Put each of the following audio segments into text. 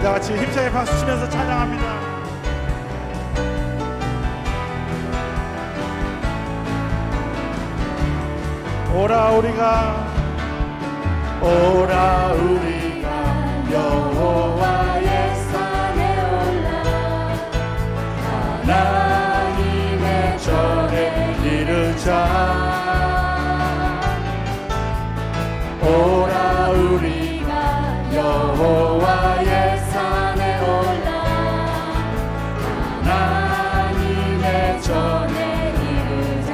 다 같이 힘차게 박수 치면서 찬양합니다. 오라 우리가 여호와의 산에 올라 하나님의 전에 이르자. 오라 우리가 여호와의 산에 올라 하나님의 전에 이르자.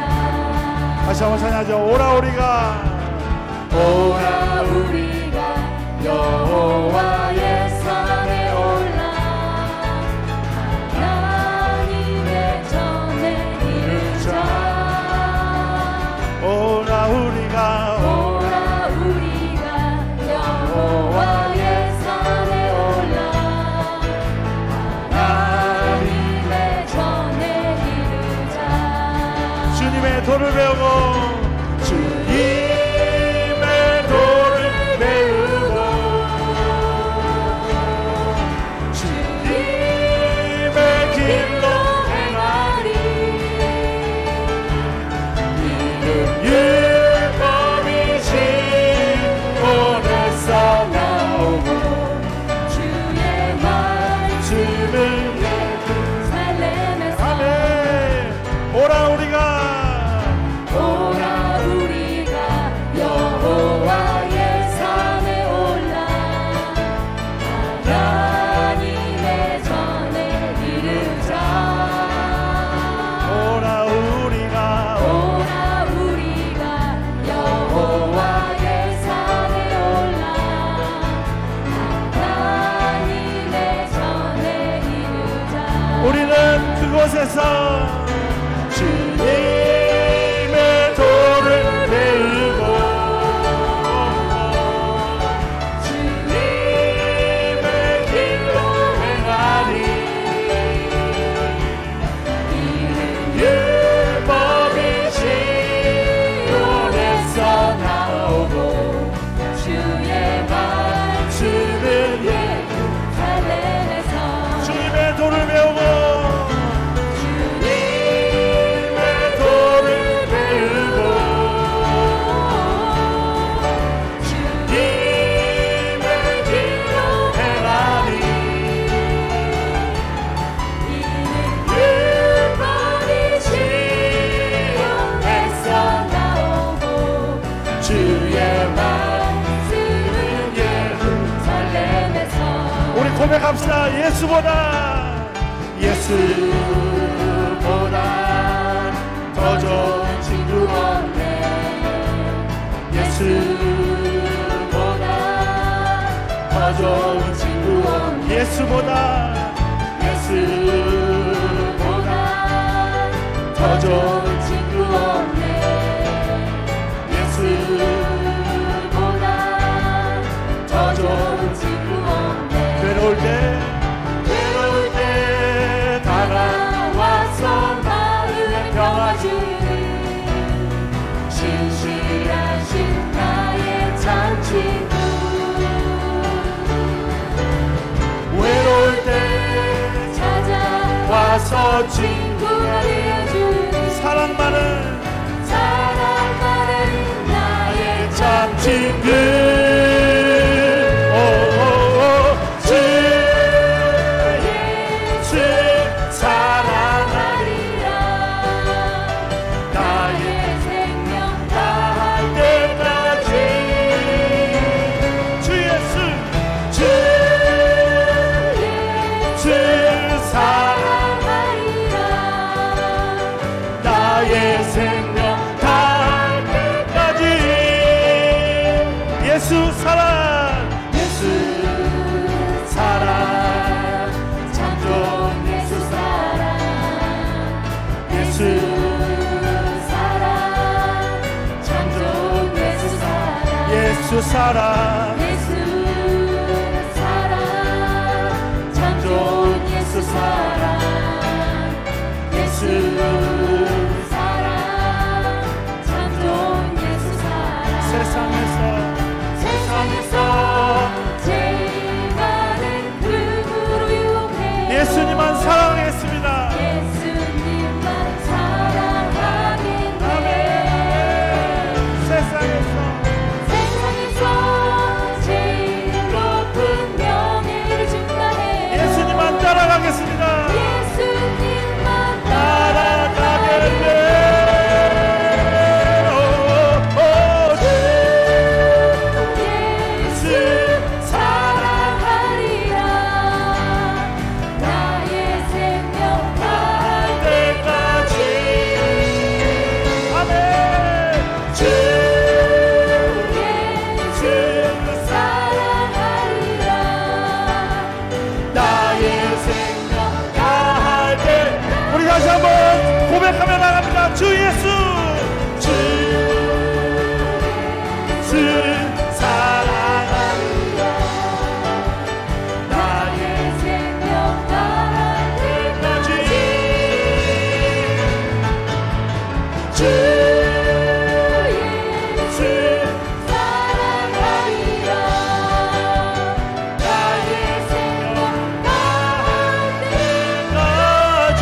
다시 한번 찬양하죠. 오라 우리가 여호와의 산에 올라 하나님의 전에 이르자. 오라 우리가 여호와의 산에 올라 하나님의 전에 이르자. 주님의 도를 배우고 그곳에서 주님의 도를 배우고 주님의 길로 행하니 이는 율법이 시온에서 나오고 주의 말씀은 예루살렘에서. 주님의 도를 배우고 고백합시다. 예수보다 더 좋은 친구 없네. 예수보다 더 좋은 친구 없네. 예수보다 더 좋은 친구 없네. 예수보다 더 좋은 친구 없네. 외로울 때 다가와서 마음에 평화 주는 신실하신 나의 참 친구. 외로울 때 찾아와서 친구가 되어주는 사랑 많은 나의 참 친구. 예수 사랑 참 좋은 예수 사랑. 예수 사랑 참 좋은 예수 사랑. 예수 사랑 참 좋은 예수 사랑. 예수 사랑 참 좋은 예수 사랑. 세상에서 제일 많은 그 주 예수 사랑하리라. 나의 생명 다할 때까지.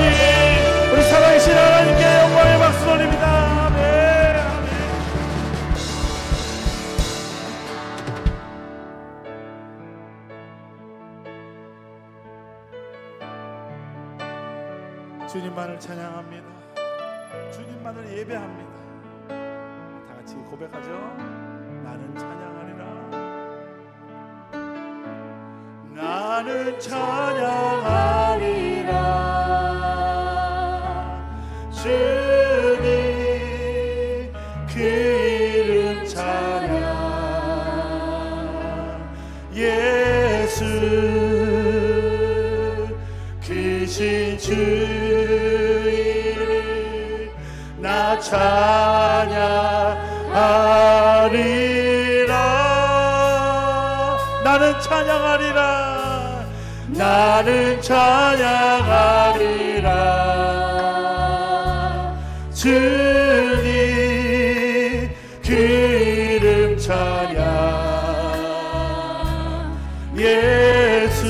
우리 살아계신 하나님께 영광의 박수 돌립니다. 아멘. 주님만을 찬양합니다. 주님만을 예배합니다. 다 같이 고백하죠. 나는 찬양하리라. 나는 찬양하리라. 주님 그 이름 찬양. 예수 크신 주 나 찬양하리라. 나는 찬양하리라. 나는 찬양하리라. 주님 그 이름 찬양. 예수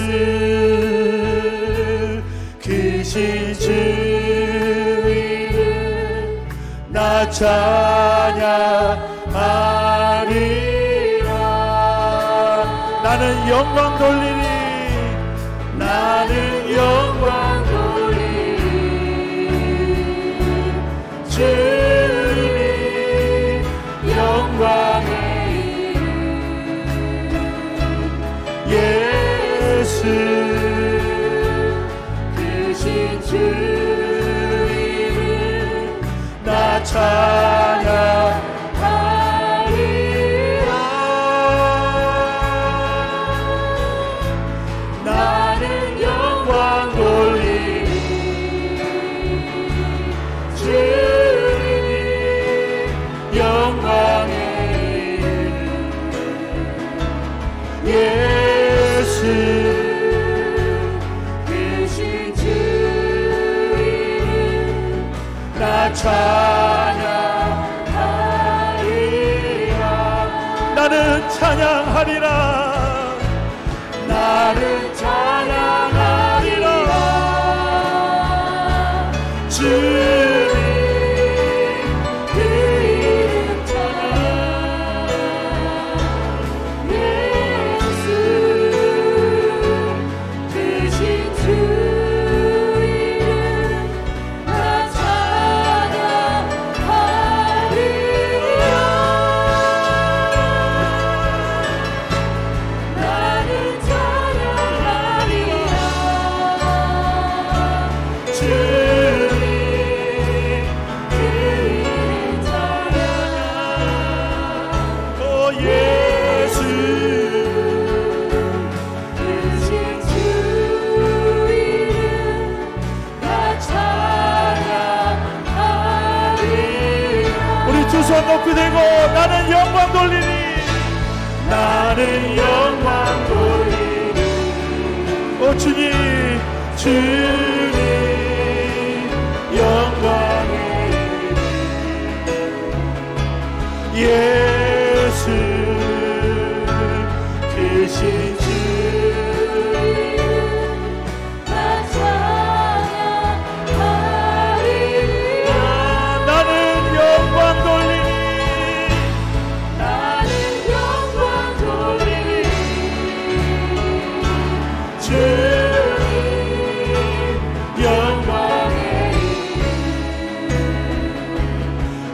크신 주 나 찬양하리라. 나는 영광 돌리리. 나는 영광 돌리리. 주님 영광의 이름. 예수 크신 주 나 찬양하리라. 나는 영광 돌리리. 주님 영광의 이름. 예수 크신 주 이름 나 찬양하리라. 나는 찬양하리라. 나는 찬양하리라. 주님 그 이름 찬양. 예수 크신 주 이름 나 찬양하리라. 나는 찬양하리라. 주님 그 이름 찬양. 오 예수 크신 주 이름 나 찬양하리라. 우리 두 손 높이 들고 나는 영광 돌리리. 나는 영광 돌리리. 오 주님 주님 영광의 이름. 예수 크신 주 이름 나 찬양하리라. 나는 영광 돌리리. 나는 영광 돌리리. 주님 영광의 이름.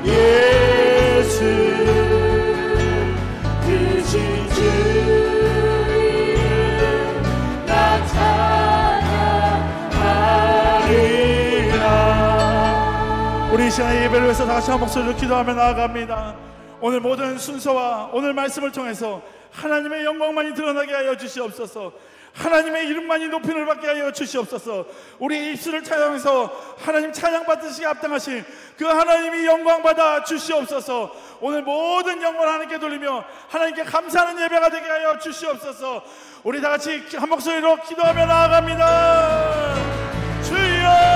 예수 크신 주 이름 나 찬양하리라. 우리 이 시간에 예배를 위해서 다시 한 목소리로 기도하며 나아갑니다. 오늘 모든 순서와 오늘 말씀을 통해서 하나님의 영광만이 드러나게 하여 주시옵소서. 하나님의 이름만이 높임을 받게 하여 주시옵소서. 우리 입술을 찬양해서 하나님 찬양 받으시게 합당하신 그 하나님이 영광 받아 주시옵소서. 오늘 모든 영광을 하나님께 돌리며 하나님께 감사하는 예배가 되게 하여 주시옵소서. 우리 다 같이 한 목소리로 기도하며 나아갑니다. 주여.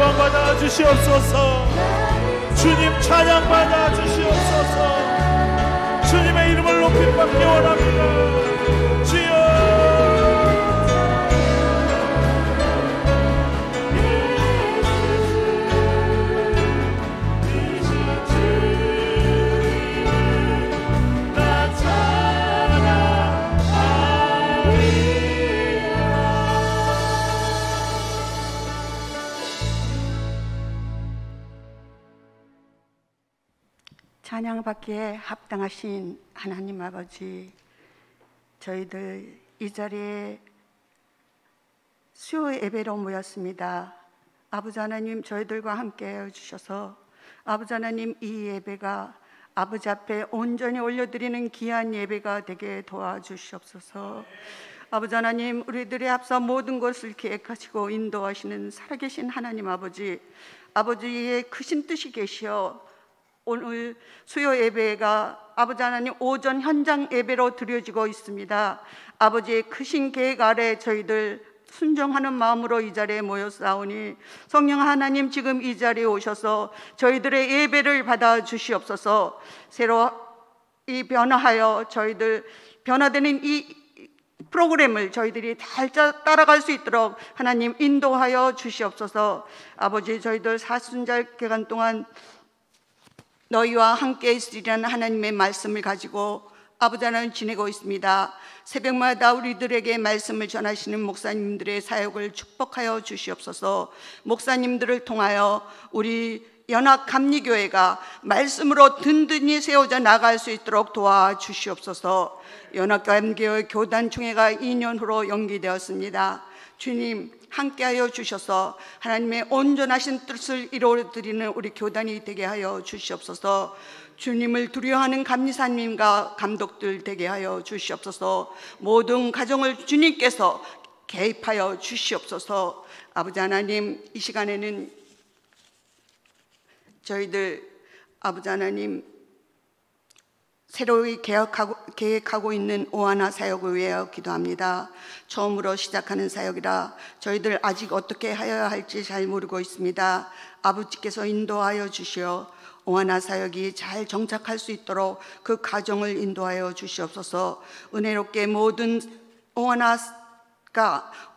영광받아 주시옵소서. 주님 찬양받아 주시옵소서. 주님의 이름을 높임받기 원합니다. 주여. 찬양받기에 합당하신 하나님 아버지, 저희들 이 자리에 수요 예배로 모였습니다. 아버지 하나님, 저희들과 함께해 주셔서 아버지 하나님, 이 예배가 아버지 앞에 온전히 올려드리는 귀한 예배가 되게 도와주시옵소서. 아버지 하나님, 우리들의 앞서 모든 것을 계획하시고 인도하시는 살아계신 하나님 아버지, 아버지의 크신 뜻이 계시어 오늘 수요 예배가 아버지 하나님 오전 현장 예배로 드려지고 있습니다. 아버지의 크신 계획 아래 저희들 순종하는 마음으로 이 자리에 모였사오니 성령 하나님, 지금 이 자리에 오셔서 저희들의 예배를 받아 주시옵소서. 새로 이 변화하여 저희들 변화되는 이 프로그램을 저희들이 잘 따라갈 수 있도록 하나님 인도하여 주시옵소서. 아버지, 저희들 사순절 기간 동안 너희와 함께 있으리라는 하나님의 말씀을 가지고 아버지 하나님 지내고 있습니다. 새벽마다 우리들에게 말씀을 전하시는 목사님들의 사역을 축복하여 주시옵소서. 목사님들을 통하여 우리 연합감리교회가 말씀으로 든든히 세워져 나갈 수 있도록 도와주시옵소서. 연합감리교회 교단총회가 2년 후로 연기되었습니다. 주님, 함께하여 주셔서 하나님의 온전하신 뜻을 이루어드리는 우리 교단이 되게 하여 주시옵소서. 주님을 두려워하는 감리사님과 감독들 되게 하여 주시옵소서. 모든 가정을 주님께서 개입하여 주시옵소서. 아버지 하나님, 이 시간에는 저희들 아버지 하나님 새로이 계획하고 있는 오하나 사역을 위하여 기도합니다. 처음으로 시작하는 사역이라 저희들 아직 어떻게 하여야 할지 잘 모르고 있습니다. 아버지께서 인도하여 주시어 오하나 사역이 잘 정착할 수 있도록 그 가정을 인도하여 주시옵소서. 은혜롭게 모든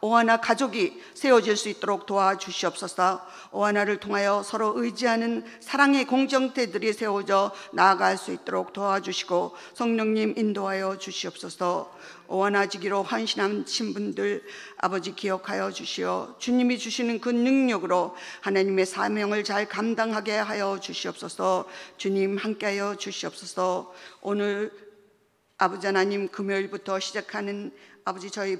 오하나 가족이 세워질 수 있도록 도와주시옵소서. 오하나를 통하여 서로 의지하는 사랑의 공동체들이 세워져 나아갈 수 있도록 도와주시고 성령님 인도하여 주시옵소서. 오하나지기로 헌신하신 분들 아버지 기억하여 주시어 주님이 주시는 그 능력으로 하나님의 사명을 잘 감당하게 하여 주시옵소서. 주님 함께하여 주시옵소서. 오늘 아버지 하나님, 금요일부터 시작하는 아버지 저희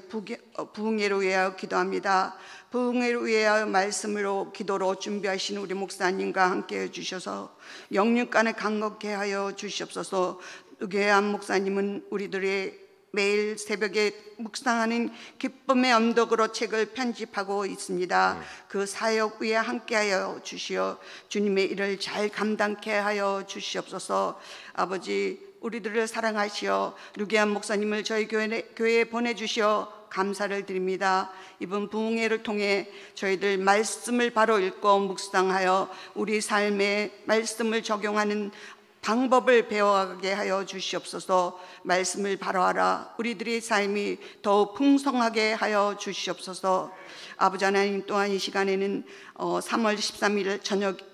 부흥회를 위하여 기도합니다. 부흥회를 위하여 말씀으로 기도로 준비하신 우리 목사님과 함께 해주셔서 영육간을 강건케 하여 주시옵소서. 유계한 목사님은 우리들의 매일 새벽에 묵상하는 기쁨의 언덕으로 책을 편집하고 있습니다. 그 사역 위에 함께하여 주시어 주님의 일을 잘 감당케 하여 주시옵소서. 아버지, 우리들을 사랑하시어 루게한 목사님을 저희 교회에 보내주시어 감사를 드립니다. 이번 부흥회를 통해 저희들 말씀을 바로 읽고 묵상하여 우리 삶에 말씀을 적용하는 방법을 배워가게 하여 주시옵소서. 말씀을 바로 알아 우리들의 삶이 더욱 풍성하게 하여 주시옵소서. 아버지 하나님, 또한 이 시간에는 3월 13일 저녁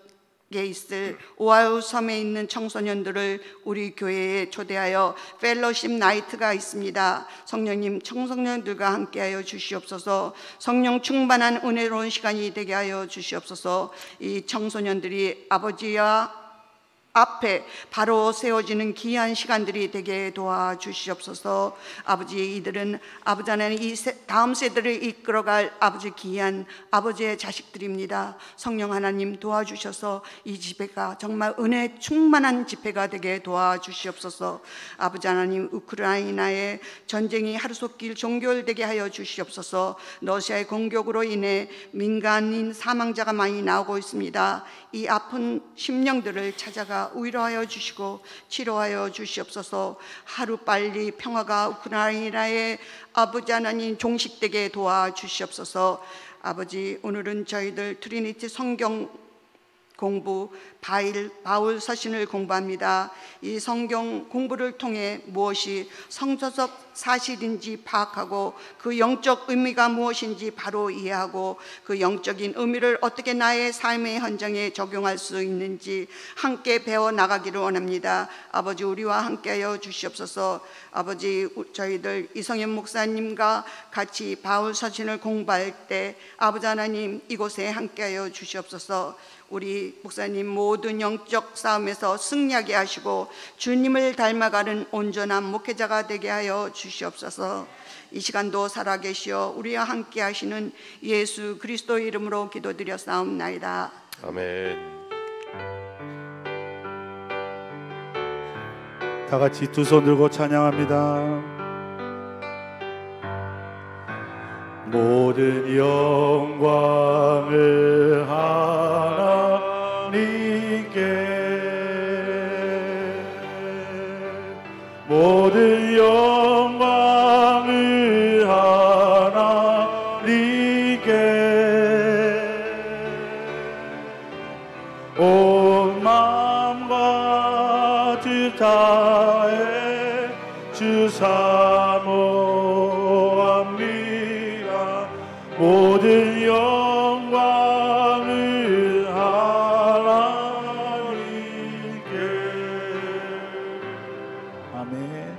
있을 오하우 섬에 있는 청소년들을 우리 교회에 초대하여 펠로십 나이트가 있습니다. 성령님, 청소년들과 함께하여 주시옵소서. 성령 충만한 은혜로운 시간이 되게 하여 주시옵소서. 이 청소년들이 아버지와 앞에 바로 세워지는 귀한 시간들이 되게 도와주시옵소서. 아버지, 이들은 아버지 하나님 이 다음 세대를 이끌어갈 아버지 귀한 아버지의 자식들입니다. 성령 하나님 도와주셔서 이 집회가 정말 은혜 충만한 집회가 되게 도와주시옵소서. 아버지 하나님, 우크라이나의 전쟁이 하루속길 종결되게 하여 주시옵소서. 러시아의 공격으로 인해 민간인 사망자가 많이 나오고 있습니다. 이 아픈 심령들을 찾아가 날마다 위로하여 주시고 치료하여 주시옵소서. 하루빨리 평화가 우크라이나의 아버지 하나님 종식되게 도와주시옵소서. 아버지, 오늘은 저희들 트리니티 성경 공부 바울 서신을 공부합니다. 이 성경 공부를 통해 무엇이 성서적 사실인지 파악하고 그 영적 의미가 무엇인지 바로 이해하고 그 영적인 의미를 어떻게 나의 삶의 현장에 적용할 수 있는지 함께 배워 나가기를 원합니다. 아버지, 우리와 함께하여 주시옵소서. 아버지, 저희들 이성현 목사님과 같이 바울 서신을 공부할 때 아버지 하나님 이곳에 함께하여 주시옵소서. 우리 목사님 모든 영적 싸움에서 승리하게 하시고 주님을 닮아가는 온전한 목회자가 되게 하여 주시옵소서. 이 시간도 살아계시어 우리와 함께 하시는 예수 그리스도의 이름으로 기도드렸사옵나이다. 아멘. 다 같이 두 손 들고 찬양합니다. 모든 영광을 하나님께, 모든 영광을 하나님께, 온 마음과 뜻 다해 주 사모합니다. 모든 영광을 하나님께. 아멘.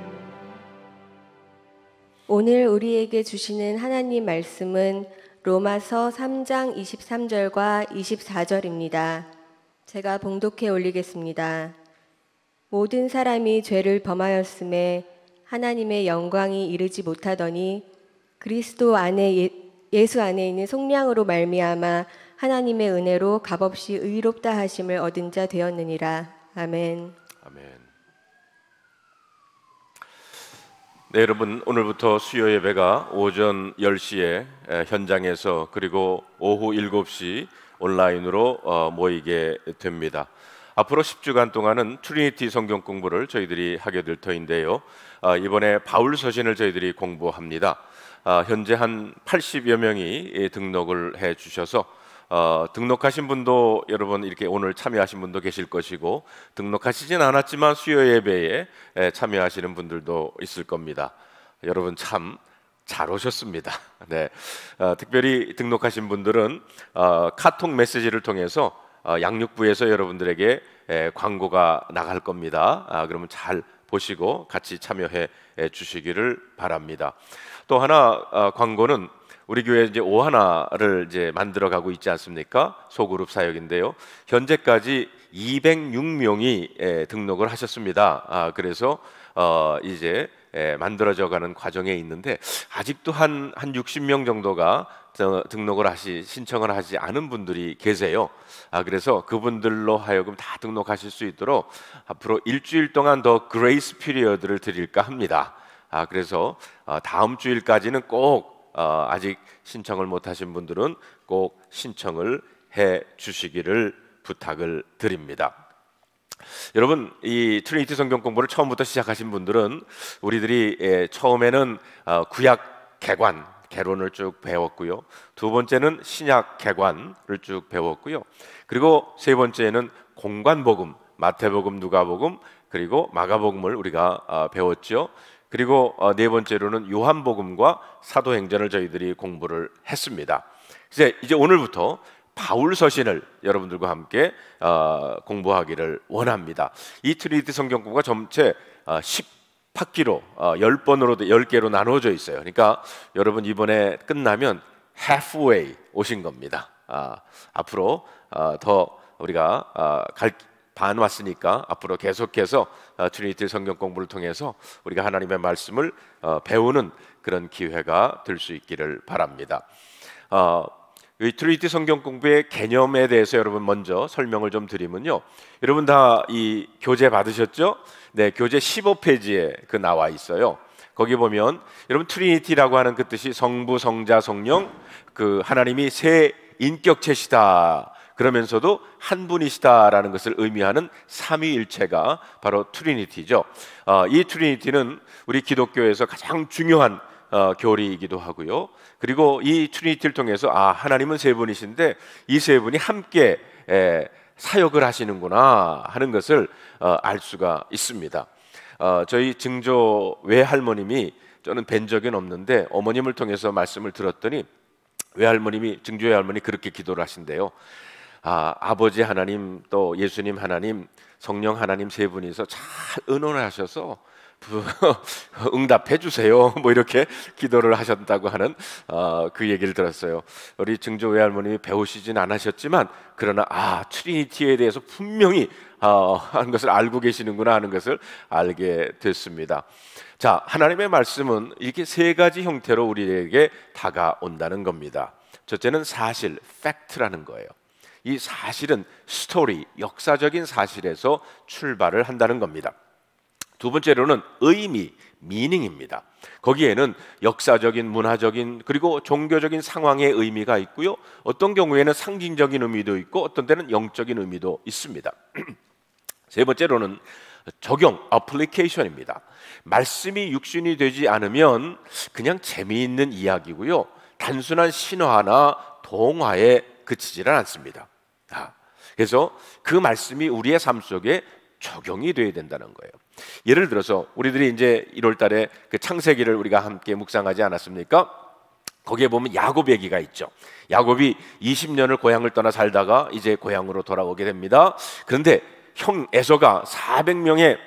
오늘 우리에게 주시는 하나님 말씀은 로마서 3장 23절과 24절입니다. 제가 봉독해 올리겠습니다. 모든 사람이 죄를 범하였음에 하나님의 영광이 이르지 못하더니 그리스도 안에 예수 안에 있는 속량으로 말미암아 하나님의 은혜로 값없이 의롭다 하심을 얻은 자 되었느니라. 아멘. 아멘. 네, 여러분, 오늘부터 수요 예배가 오전 10시에 현장에서 그리고 오후 7시 온라인으로 모이게 됩니다. 앞으로 10주간 동안은 트리니티 성경 공부를 저희들이 하게 될 터인데요. 이번에 바울 서신을 저희들이 공부합니다. 현재 한 80여 명이 등록을 해 주셔서 등록하신 분도 여러분 이렇게 오늘 참여하신 분도 계실 것이고 등록하시진 않았지만 수요 예배에 참여하시는 분들도 있을 겁니다. 여러분 참 잘 오셨습니다. 네, 특별히 등록하신 분들은 카톡 메시지를 통해서 양육부에서 여러분들에게 광고가 나갈 겁니다. 그러면 잘 보시고 같이 참여해 주시기를 바랍니다. 또 하나 광고는 우리 교회 이제 오하나를 이제 만들어가고 있지 않습니까? 소그룹 사역인데요. 현재까지 206명이 등록을 하셨습니다. 그래서 이제 만들어져가는 과정에 있는데 아직도 한 60명 정도가 등록을 신청을 하지 않은 분들이 계세요. 그래서 그분들로 하여금 다 등록하실 수 있도록 앞으로 일주일 동안 더 그레이스 피리어드를 드릴까 합니다. 그래서 다음 주일까지는 꼭 아직 신청을 못하신 분들은 꼭 신청을 해 주시기를 부탁을 드립니다. 여러분, 이 트리니티 성경 공부를 처음부터 시작하신 분들은 우리들이 처음에는 구약 개론을 쭉 배웠고요. 두 번째는 신약 개관을 쭉 배웠고요. 그리고 세 번째는 공관복음, 마태복음, 누가복음, 그리고 마가복음을 우리가 배웠죠. 그리고 네 번째로는 요한복음과 사도행전을 저희들이 공부를 했습니다. 이제 오늘부터 바울 서신을 여러분들과 함께 공부하기를 원합니다. 이 트리니티 성경 공부가 전체 10학기로 10개로 나누어져 있어요. 그러니까 여러분 이번에 끝나면 halfway 오신 겁니다. 앞으로 더 우리가 반 왔으니까 앞으로 계속해서 트리니티 성경 공부를 통해서 우리가 하나님의 말씀을 배우는 그런 기회가 될 수 있기를 바랍니다. 이 트리니티 성경 공부의 개념에 대해서 여러분 먼저 설명을 좀 드리면요. 여러분 다 이 교재 받으셨죠? 네, 교재 15페이지에 나와 있어요. 거기 보면 여러분 트리니티라고 하는 그 뜻이 성부, 성자, 성령, 그 하나님이 세 인격체시다. 그러면서도 한 분이시다라는 것을 의미하는 삼위일체가 바로 트리니티죠. 이 트리니티는 우리 기독교에서 가장 중요한 교리이기도 하고요. 그리고 이 트리니티를 통해서 하나님은 세 분이신데 이 세 분이 함께 사역을 하시는구나 하는 것을 알 수가 있습니다. 저희 증조 외할머님이, 저는 뵌 적은 없는데 어머님을 통해서 말씀을 들었더니 외할머님이, 증조 외할머니 그렇게 기도를 하신대요. 아버지 하나님, 또 예수님 하나님, 성령 하나님 세 분이서 잘 의논을 하셔서 응답해 주세요. 뭐 이렇게 기도를 하셨다고 하는 그 얘기를 들었어요. 우리 증조 외할머님이 배우시진 않으셨지만 그러나 트리니티에 대해서 분명히 하는 것을 알고 계시는구나 하는 것을 알게 됐습니다. 자, 하나님의 말씀은 이렇게 세 가지 형태로 우리에게 다가온다는 겁니다. 첫째는 사실, 팩트라는 거예요. 이 사실은 스토리, 역사적인 사실에서 출발을 한다는 겁니다. 두 번째로는 의미, 미닝입니다. 거기에는 역사적인, 문화적인, 그리고 종교적인 상황의 의미가 있고요. 어떤 경우에는 상징적인 의미도 있고 어떤 때는 영적인 의미도 있습니다. 세 번째로는 적용, 어플리케이션입니다. 말씀이 육신이 되지 않으면 그냥 재미있는 이야기고요. 단순한 신화나 동화에 그치지는 않습니다. 그래서 그 말씀이 우리의 삶 속에 적용이 되어야 된다는 거예요. 예를 들어서 우리들이 이제 1월 달에 그 창세기를 우리가 함께 묵상하지 않았습니까? 거기에 보면 야곱 얘기가 있죠. 야곱이 20년을 고향을 떠나 살다가 이제 고향으로 돌아오게 됩니다. 그런데 형 에서가 400명의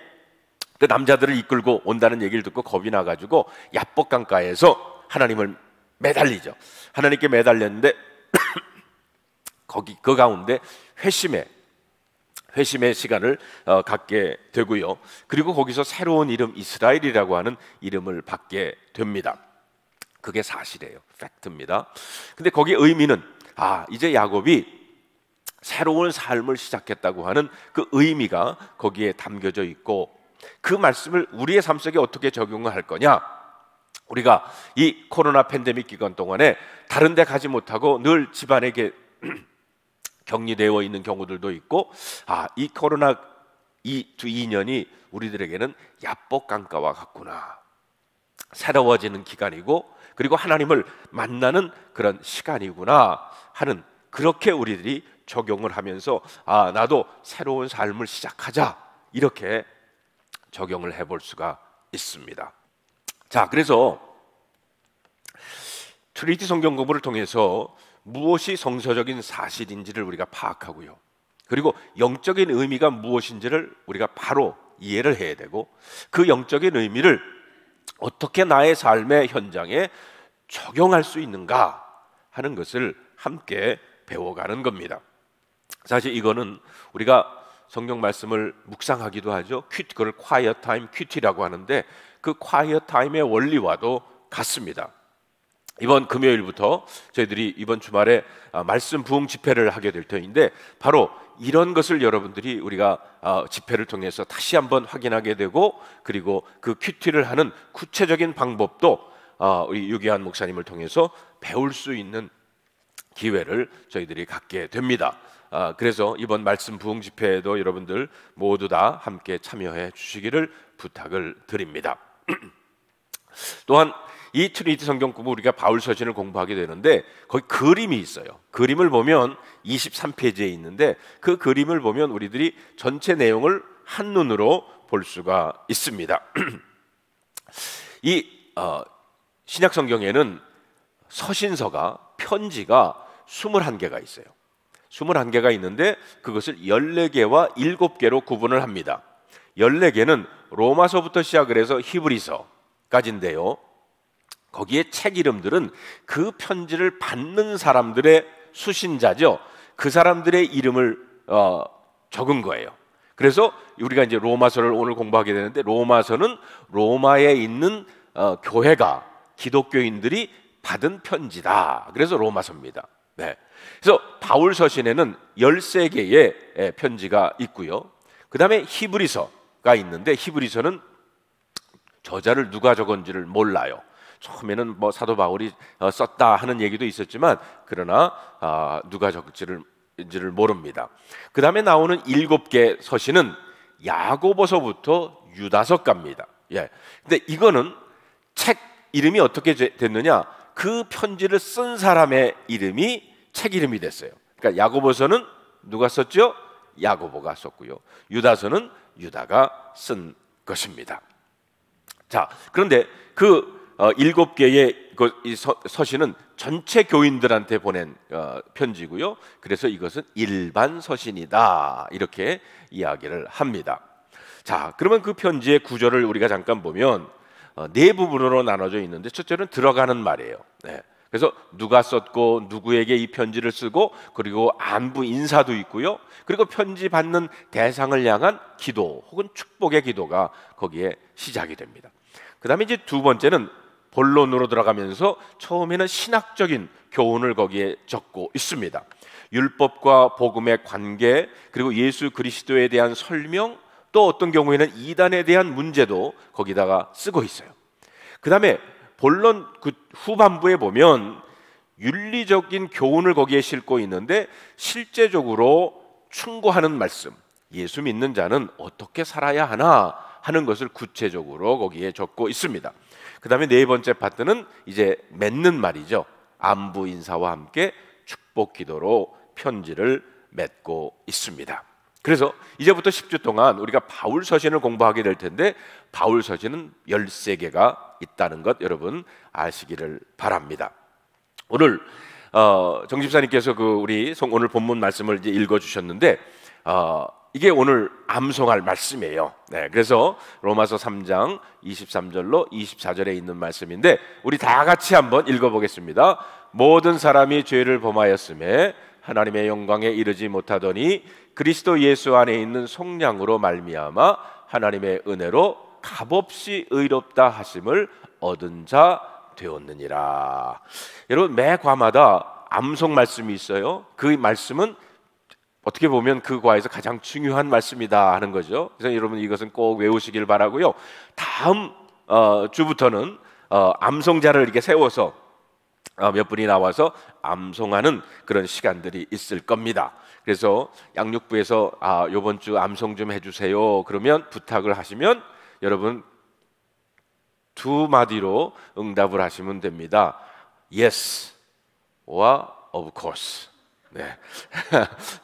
그 남자들을 이끌고 온다는 얘기를 듣고 겁이 나가지고 야복 강가에서 하나님을 매달리죠. 하나님께 매달렸는데 거기 그 가운데 회심의 시간을 갖게 되고요. 그리고 거기서 새로운 이름 이스라엘이라고 하는 이름을 받게 됩니다. 그게 사실이에요. 팩트입니다. 근데 거기에 의미는 이제 야곱이 새로운 삶을 시작했다고 하는 그 의미가 거기에 담겨져 있고, 그 말씀을 우리의 삶 속에 어떻게 적용을 할 거냐? 우리가 이 코로나 팬데믹 기간 동안에 다른 데 가지 못하고 늘 집안에 격리되어 있는 경우들도 있고, 이 코로나 2년이 우리들에게는 야복 강가와 같구나. 새로워지는 기간이고, 그리고 하나님을 만나는 그런 시간이구나 하는, 그렇게 우리들이 적용을 하면서 나도 새로운 삶을 시작하자, 이렇게 적용을 해볼 수가 있습니다. 자, 그래서 트리니티 성경 공부를 통해서 무엇이 성서적인 사실인지를 우리가 파악하고요, 그리고 영적인 의미가 무엇인지를 우리가 바로 이해를 해야 되고, 그 영적인 의미를 어떻게 나의 삶의 현장에 적용할 수 있는가 하는 것을 함께 배워가는 겁니다. 사실 이거는 우리가 성경 말씀을 묵상하기도 하죠. 그걸 quiet time, 큐티라고 하는데, 그 quiet time의 원리와도 같습니다. 이번 금요일부터 저희들이 이번 주말에 말씀 부흥 집회를 하게 될 터인데, 바로 이런 것을 여러분들이 우리가 집회를 통해서 다시 한번 확인하게 되고, 그리고 그 큐티를 하는 구체적인 방법도 우리 유기한 목사님을 통해서 배울 수 있는 기회를 저희들이 갖게 됩니다. 그래서 이번 말씀 부흥 집회에도 여러분들 모두 다 함께 참여해 주시기를 부탁을 드립니다. 또한 이 트리니티 성경 공부, 우리가 바울 서신을 공부하게 되는데 거기 그림이 있어요. 그림을 보면 23페이지에 있는데, 그 그림을 보면 우리들이 전체 내용을 한눈으로 볼 수가 있습니다. 이 신약 성경에는 서신서가, 편지가 21개가 있어요. 21개가 있는데 그것을 14개와 7개로 구분을 합니다. 14개는 로마서부터 시작을 해서 히브리서까지인데요, 거기에 책 이름들은 그 편지를 받는 사람들의 수신자죠. 그 사람들의 이름을 적은 거예요. 그래서 우리가 이제 로마서를 오늘 공부하게 되는데, 로마서는 로마에 있는 교회가, 기독교인들이 받은 편지다. 그래서 로마서입니다. 네. 그래서 바울 서신에는 13개의 편지가 있고요. 그 다음에 히브리서가 있는데, 히브리서는 저자를 누가 적은지를 몰라요. 처음에는 뭐 사도 바울이 썼다 하는 얘기도 있었지만, 그러나 누가 적을지를 것인지를 모릅니다. 그 다음에 나오는 7개 서신은 야고보서부터 유다서까지입니다. 예. 근데 이거는 책 이름이 어떻게 됐느냐? 그 편지를 쓴 사람의 이름이 책 이름이 됐어요. 그러니까 야고보서는 누가 썼죠? 야고보가 썼고요. 유다서는 유다가 쓴 것입니다. 자, 그런데 그 7개의 이 서신은 전체 교인들한테 보낸 편지고요. 그래서 이것은 일반 서신이다, 이렇게 이야기를 합니다. 자, 그러면 그 편지의 구조를 우리가 잠깐 보면 네 부분으로 나눠져 있는데, 첫째는 들어가는 말이에요. 네. 그래서 누가 썼고 누구에게 이 편지를 쓰고, 그리고 안부 인사도 있고요. 그리고 편지 받는 대상을 향한 기도 혹은 축복의 기도가 거기에 시작이 됩니다. 그 다음에 이제 두 번째는 본론으로 들어가면서 처음에는 신학적인 교훈을 거기에 적고 있습니다. 율법과 복음의 관계, 그리고 예수 그리스도에 대한 설명, 또 어떤 경우에는 이단에 대한 문제도 거기다가 쓰고 있어요. 그 다음에 본론 그 후반부에 보면 윤리적인 교훈을 거기에 싣고 있는데, 실제적으로 충고하는 말씀, 예수 믿는 자는 어떻게 살아야 하나 하는 것을 구체적으로 거기에 적고 있습니다. 그 다음에 네 번째 파트는 이제 맺는 말이죠. 안부 인사와 함께 축복 기도로 편지를 맺고 있습니다. 그래서 이제부터 10주 동안 우리가 바울 서신을 공부하게 될 텐데, 바울 서신은 13개가 있다는 것 여러분 아시기를 바랍니다. 오늘 정 집사님께서 우리 오늘 본문 말씀을 이제 읽어주셨는데, 이게 오늘 암송할 말씀이에요. 네, 그래서 로마서 3장 23절로 24절에 있는 말씀인데, 우리 다 같이 한번 읽어보겠습니다. 모든 사람이 죄를 범하였음에 하나님의 영광에 이르지 못하더니 그리스도 예수 안에 있는 속량으로 말미암아 하나님의 은혜로 값없이 의롭다 하심을 얻은 자 되었느니라. 여러분, 매 과마다 암송 말씀이 있어요. 그 말씀은 어떻게 보면 그 과에서 가장 중요한 말씀이다 하는 거죠. 그래서 여러분 이것은 꼭 외우시길 바라고요. 다음 주부터는 암송자를 이렇게 세워서 몇 분이 나와서 암송하는 그런 시간들이 있을 겁니다. 그래서 양육부에서 이번 주 암송 좀 해주세요 그러면 부탁을 하시면 여러분 두 마디로 응답을 하시면 됩니다. Yes와 of course. 네.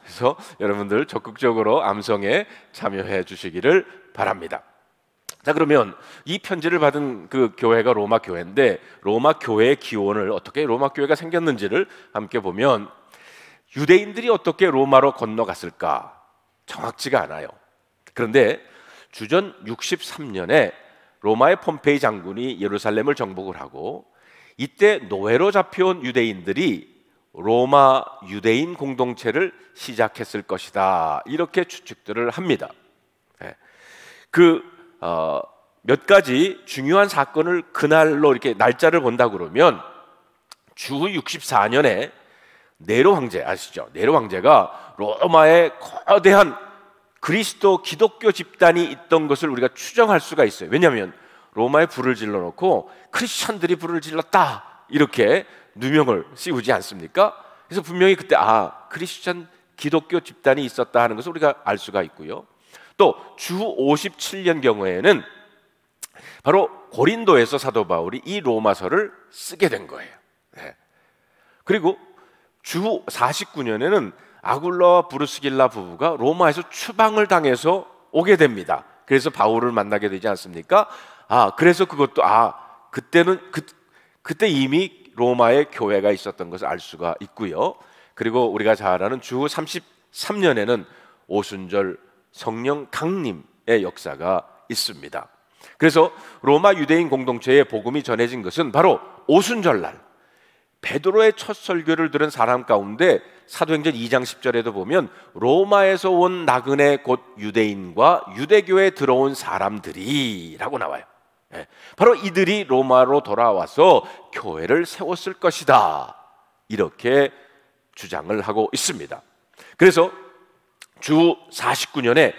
그래서 여러분들 적극적으로 암송에 참여해 주시기를 바랍니다. 자, 그러면 이 편지를 받은 그 교회가 로마 교회인데, 로마 교회의 기원을 어떻게 로마 교회가 생겼는지를 함께 보면, 유대인들이 어떻게 로마로 건너갔을까 정확치가 않아요. 그런데 주전 63년에 로마의 폼페이 장군이 예루살렘을 정복을 하고, 이때 노예로 잡혀온 유대인들이 로마 유대인 공동체를 시작했을 것이다, 이렇게 추측들을 합니다. 몇 가지 중요한 사건을 그날로 이렇게 날짜를 본다 그러면, 주 64년에 네로 황제 아시죠? 네로 황제가 로마에 거대한 그리스도 기독교 집단이 있던 것을 우리가 추정할 수가 있어요. 왜냐하면 로마에 불을 질러놓고 크리스천들이 불을 질렀다 이렇게 누명을 씌우지 않습니까? 그래서 분명히 그때 크리스천 기독교 집단이 있었다 하는 것을 우리가 알 수가 있고요. 또 주 57년 경우에는 바로 고린도에서 사도 바울이 이 로마서를 쓰게 된 거예요. 네. 그리고 주 49년에는 아굴라와 브루스길라 부부가 로마에서 추방을 당해서 오게 됩니다. 그래서 바울을 만나게 되지 않습니까? 그래서 그것도 그때는 그때 이미 로마에 교회가 있었던 것을 알 수가 있고요. 그리고 우리가 잘 아는 주 33년에는 오순절 성령 강림의 역사가 있습니다. 그래서 로마 유대인 공동체에 복음이 전해진 것은 바로 오순절날 베드로의 첫 설교를 들은 사람 가운데 사도행전 2장 10절에도 보면 로마에서 온 나그네 곧 유대인과 유대교에 들어온 사람들이라고 나와요. 바로 이들이 로마로 돌아와서 교회를 세웠을 것이다, 이렇게 주장을 하고 있습니다. 그래서 주 49년에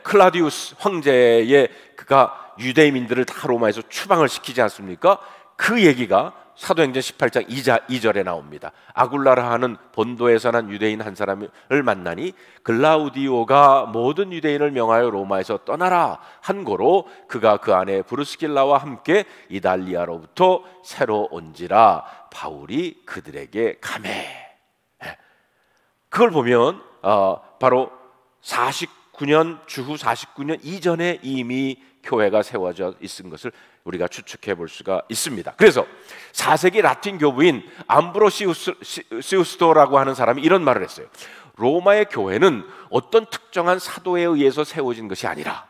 클라디우스 황제의 그가 유대민들을 다 로마에서 추방을 시키지 않습니까? 그 얘기가 사도행전 18장 2절에 나옵니다. 아굴라라 하는 본도에서 난 유대인 한 사람을 만나니 글라우디오가 모든 유대인을 명하여 로마에서 떠나라 한 고로 그가 그 안에 브루스길라와 함께 이달리아로부터 새로 온지라 바울이 그들에게 가매. 그걸 보면 바로 49년 주후 49년 이전에 이미 교회가 세워져 있은 것을 우리가 추측해 볼 수가 있습니다. 그래서 4세기 라틴 교부인 암브로시우스도라고 하는 사람이 이런 말을 했어요. 로마의 교회는 어떤 특정한 사도에 의해서 세워진 것이 아니라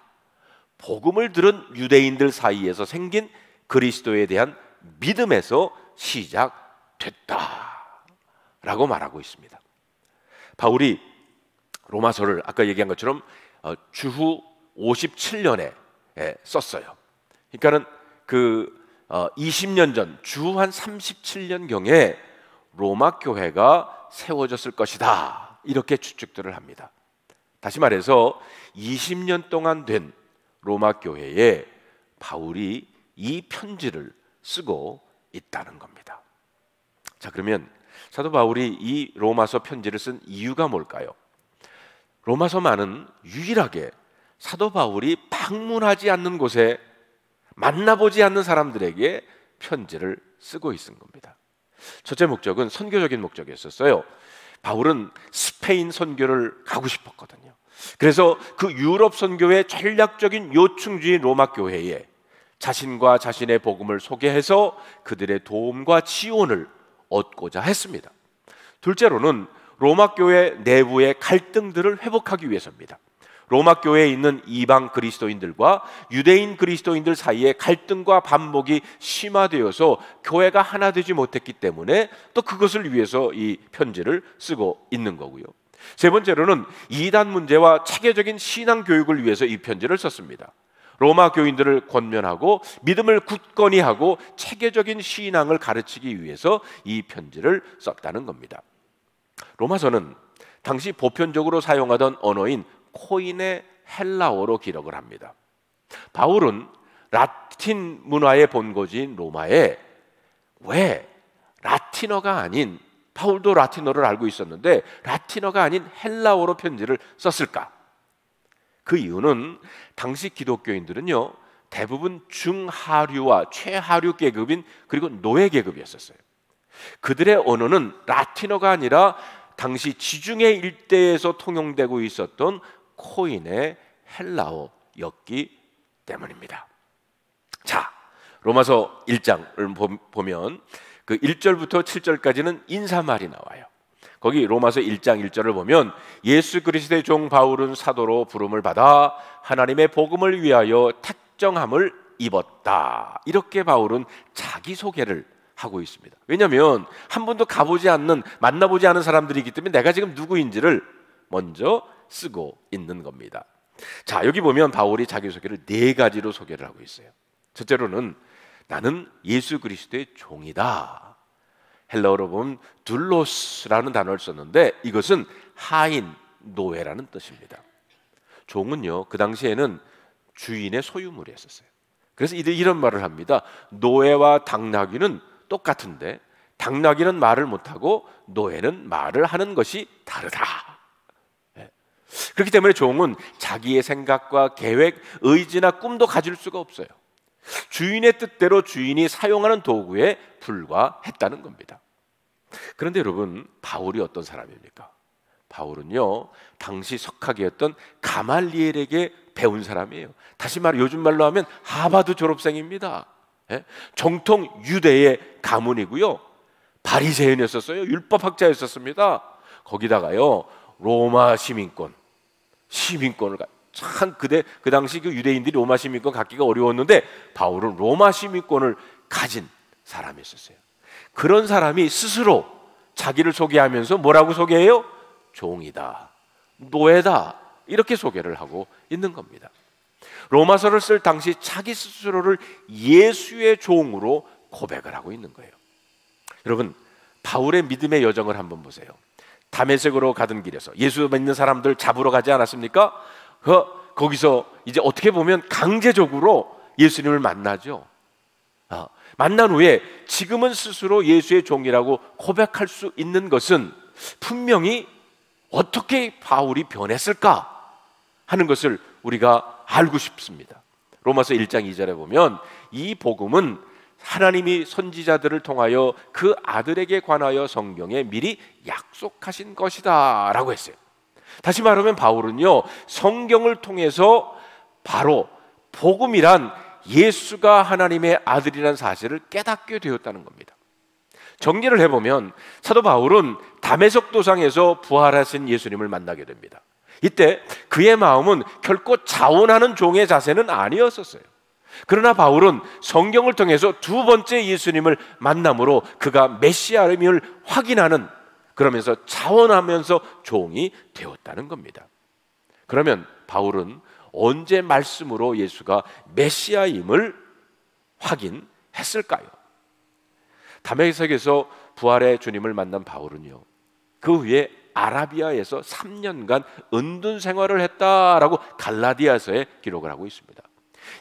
복음을 들은 유대인들 사이에서 생긴 그리스도에 대한 믿음에서 시작됐다라고 말하고 있습니다. 바울이 로마서를 아까 얘기한 것처럼 주후 57년에 썼어요. 그러니까는 20년 전 주후 한 37년경에 로마 교회가 세워졌을 것이다, 이렇게 추측들을 합니다. 다시 말해서 20년 동안 된 로마 교회에 바울이 이 편지를 쓰고 있다는 겁니다. 자, 그러면 사도 바울이 이 로마서 편지를 쓴 이유가 뭘까요? 로마서만은 유일하게 사도 바울이 방문하지 않는 곳에 만나보지 않는 사람들에게 편지를 쓰고 있는 겁니다. 첫째 목적은 선교적인 목적이었어요. 바울은 스페인 선교를 가고 싶었거든요. 그래서 그 유럽 선교의 전략적인 요충지인 로마 교회에 자신과 자신의 복음을 소개해서 그들의 도움과 지원을 얻고자 했습니다. 둘째로는 로마 교회 내부의 갈등들을 회복하기 위해서입니다. 로마 교회에 있는 이방 그리스도인들과 유대인 그리스도인들 사이에 갈등과 반목이 심화되어서 교회가 하나 되지 못했기 때문에 또 그것을 위해서 이 편지를 쓰고 있는 거고요. 세 번째로는 이단 문제와 체계적인 신앙 교육을 위해서 이 편지를 썼습니다. 로마 교인들을 권면하고 믿음을 굳건히 하고 체계적인 신앙을 가르치기 위해서 이 편지를 썼다는 겁니다. 로마서는 당시 보편적으로 사용하던 언어인 코인의 헬라어로 기록을 합니다. 바울은 라틴 문화의 본거지인 로마에 왜 라틴어가 아닌, 바울도 라틴어를 알고 있었는데 라틴어가 아닌 헬라어로 편지를 썼을까? 그 이유는 당시 기독교인들은요, 대부분 중하류와 최하류 계급인 그리고 노예 계급이었어요. 그들의 언어는 라틴어가 아니라 당시 지중해 일대에서 통용되고 있었던 코인의 헬라어였기 때문입니다. 자, 로마서 1장을 보면 그 1절부터 7절까지는 인사말이 나와요. 거기 로마서 1장 1절을 보면 예수 그리스도의 종 바울은 사도로 부름을 받아 하나님의 복음을 위하여 택정함을 입었다, 이렇게 바울은 자기소개를 하고 있습니다. 왜냐하면 한 번도 가보지 않는, 만나보지 않은 사람들이기 때문에 내가 지금 누구인지를 먼저 쓰고 있는 겁니다. 자, 여기 보면 바울이 자기소개를 4가지로 소개를 하고 있어요. 첫째로는 나는 예수 그리스도의 종이다. 헬라어로 보면 둘로스라는 단어를 썼는데 이것은 하인, 노예라는 뜻입니다. 종은요, 그 당시에는 주인의 소유물이었어요. 그래서 이런 말을 합니다. 노예와 당나귀는 똑같은데 당나귀는 말을 못하고 노예는 말을 하는 것이 다르다. 그렇기 때문에 종은 자기의 생각과 계획, 의지나 꿈도 가질 수가 없어요. 주인의 뜻대로 주인이 사용하는 도구에 불과했다는 겁니다. 그런데 여러분, 바울이 어떤 사람입니까? 바울은요, 당시 석학이었던 가말리엘에게 배운 사람이에요. 다시 말해 요즘 말로 하면 하버드 졸업생입니다. 정통 유대의 가문이고요, 바리새인이었었어요. 율법학자였었습니다. 거기다가요, 로마 시민권을 참 그 당시 그 유대인들이 로마 시민권 갖기가 어려웠는데 바울은 로마 시민권을 가진 사람이었어요. 그런 사람이 스스로 자기를 소개하면서 뭐라고 소개해요? 종이다, 노예다, 이렇게 소개를 하고 있는 겁니다. 로마서를 쓸 당시 자기 스스로를 예수의 종으로 고백을 하고 있는 거예요. 여러분, 바울의 믿음의 여정을 한번 보세요. 다메섹으로 가던 길에서 예수 믿는 사람들 잡으러 가지 않았습니까? 거기서 이제 어떻게 보면 강제적으로 예수님을 만나죠. 만난 후에 지금은 스스로 예수의 종이라고 고백할 수 있는 것은 분명히 어떻게 바울이 변했을까 하는 것을 우리가 알고 싶습니다. 로마서 1장 2절에 보면 이 복음은 하나님이 선지자들을 통하여 그 아들에게 관하여 성경에 미리 약속하신 것이다 라고 했어요. 다시 말하면 바울은요, 성경을 통해서 바로 복음이란 예수가 하나님의 아들이라는 사실을 깨닫게 되었다는 겁니다. 정리를 해보면 사도 바울은 다메섹 도상에서 부활하신 예수님을 만나게 됩니다. 이때 그의 마음은 결코 자원하는 종의 자세는 아니었었어요. 그러나 바울은 성경을 통해서 두 번째 예수님을 만남으로 그가 메시아임을 확인하는, 그러면서 자원하면서 종이 되었다는 겁니다. 그러면 바울은 언제 말씀으로 예수가 메시아임을 확인했을까요? 다메섹에서 부활의 주님을 만난 바울은요, 그 후에 아라비아에서 3년간 은둔 생활을 했다라고 갈라디아서에 기록을 하고 있습니다.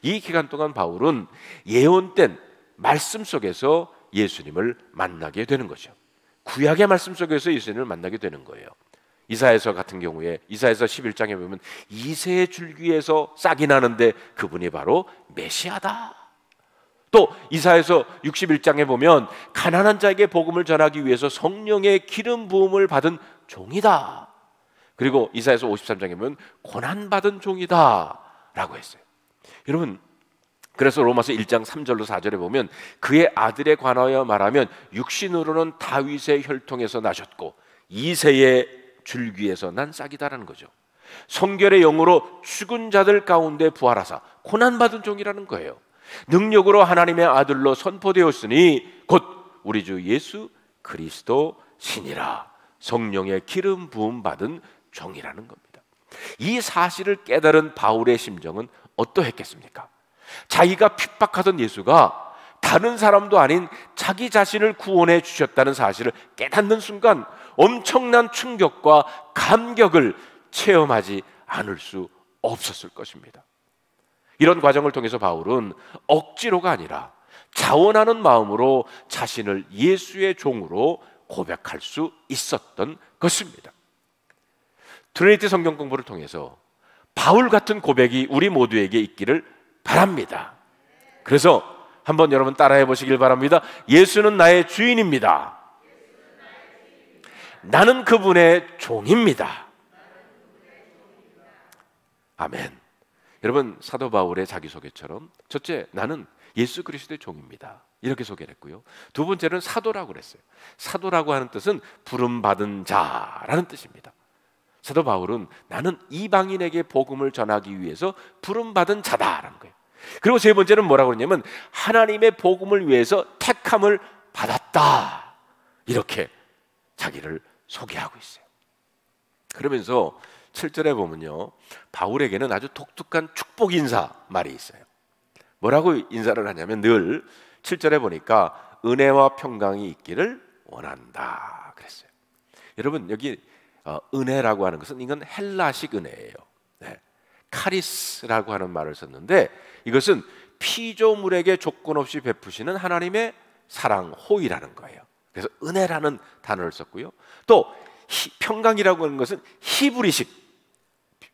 이 기간 동안 바울은 예언된 말씀 속에서 예수님을 만나게 되는 거죠. 구약의 말씀 속에서 예수님을 만나게 되는 거예요. 이사야서 같은 경우에 이사야서 11장에 보면 이새의 줄기에서 싹이 나는데 그분이 바로 메시아다. 또 이사야서 61장에 보면 가난한 자에게 복음을 전하기 위해서 성령의 기름 부음을 받은 종이다. 그리고 이사야서 53장에 보면 고난받은 종이다 라고 했어요. 여러분, 그래서 로마서 1장 3절로 4절에 보면 그의 아들에 관하여 말하면 육신으로는 다윗의 혈통에서 나셨고 이새의 줄기에서 난 싹이다라는 거죠. 성결의 영으로 죽은 자들 가운데 부활하사 고난받은 종이라는 거예요. 능력으로 하나님의 아들로 선포되었으니 곧 우리 주 예수 그리스도 신이라. 성령의 기름 부음 받은 종이라는 겁니다. 이 사실을 깨달은 바울의 심정은 어떠했겠습니까? 자기가 핍박하던 예수가 다른 사람도 아닌 자기 자신을 구원해 주셨다는 사실을 깨닫는 순간 엄청난 충격과 감격을 체험하지 않을 수 없었을 것입니다. 이런 과정을 통해서 바울은 억지로가 아니라 자원하는 마음으로 자신을 예수의 종으로 고백할 수 있었던 것입니다. 트리니티 성경 공부를 통해서 바울 같은 고백이 우리 모두에게 있기를 바랍니다. 그래서 한번 여러분 따라해 보시길 바랍니다. 예수는 나의 주인입니다. 나는 그분의 종입니다. 아멘. 여러분, 사도 바울의 자기소개처럼 첫째, 나는 예수 그리스도의 종입니다. 이렇게 소개를 했고요. 두 번째는 사도라고 그랬어요. 사도라고 하는 뜻은 부름받은 자라는 뜻입니다. 사도 바울은 나는 이방인에게 복음을 전하기 위해서 부름받은 자다라는 거예요. 그리고 세 번째는 뭐라고 그러냐면 하나님의 복음을 위해서 택함을 받았다. 이렇게 자기를 소개하고 있어요. 그러면서 7절에 보면요, 바울에게는 아주 독특한 축복 인사 말이 있어요. 뭐라고 인사를 하냐면 늘 7절에 보니까 은혜와 평강이 있기를 원한다 그랬어요. 여러분, 여기 은혜라고 하는 것은 이건 헬라식 은혜예요. 네. 카리스라고 하는 말을 썼는데 이것은 피조물에게 조건 없이 베푸시는 하나님의 사랑, 호의라는 거예요. 그래서 은혜라는 단어를 썼고요. 또 평강이라고 하는 것은 히브리식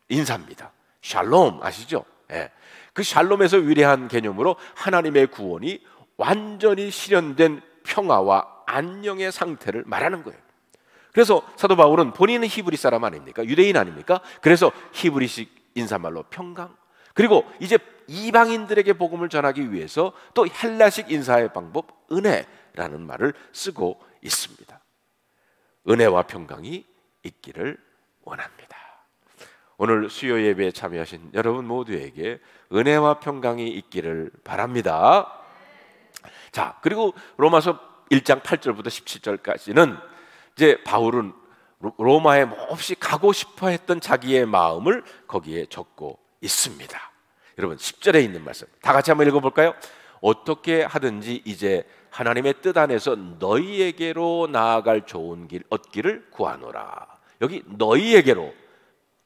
인사입니다. 샬롬 아시죠? 네. 그 샬롬에서 위대한 개념으로 하나님의 구원이 완전히 실현된 평화와 안녕의 상태를 말하는 거예요. 그래서 사도 바울은 본인은 히브리 사람 아닙니까? 유대인 아닙니까? 그래서 히브리식 인사말로 평강, 그리고 이제 이방인들에게 복음을 전하기 위해서 또 헬라식 인사의 방법 은혜라는 말을 쓰고 있습니다. 은혜와 평강이 있기를 원합니다. 오늘 수요 예배에 참여하신 여러분 모두에게 은혜와 평강이 있기를 바랍니다. 자, 그리고 로마서 1장 8절부터 17절까지는 이제 바울은 로마에 몹시 가고 싶어 했던 자기의 마음을 거기에 적고 있습니다. 여러분 10절에 있는 말씀 다 같이 한번 읽어볼까요? 어떻게 하든지 이제 하나님의 뜻 안에서 너희에게로 나아갈 좋은 길 얻기를 구하노라. 여기 너희에게로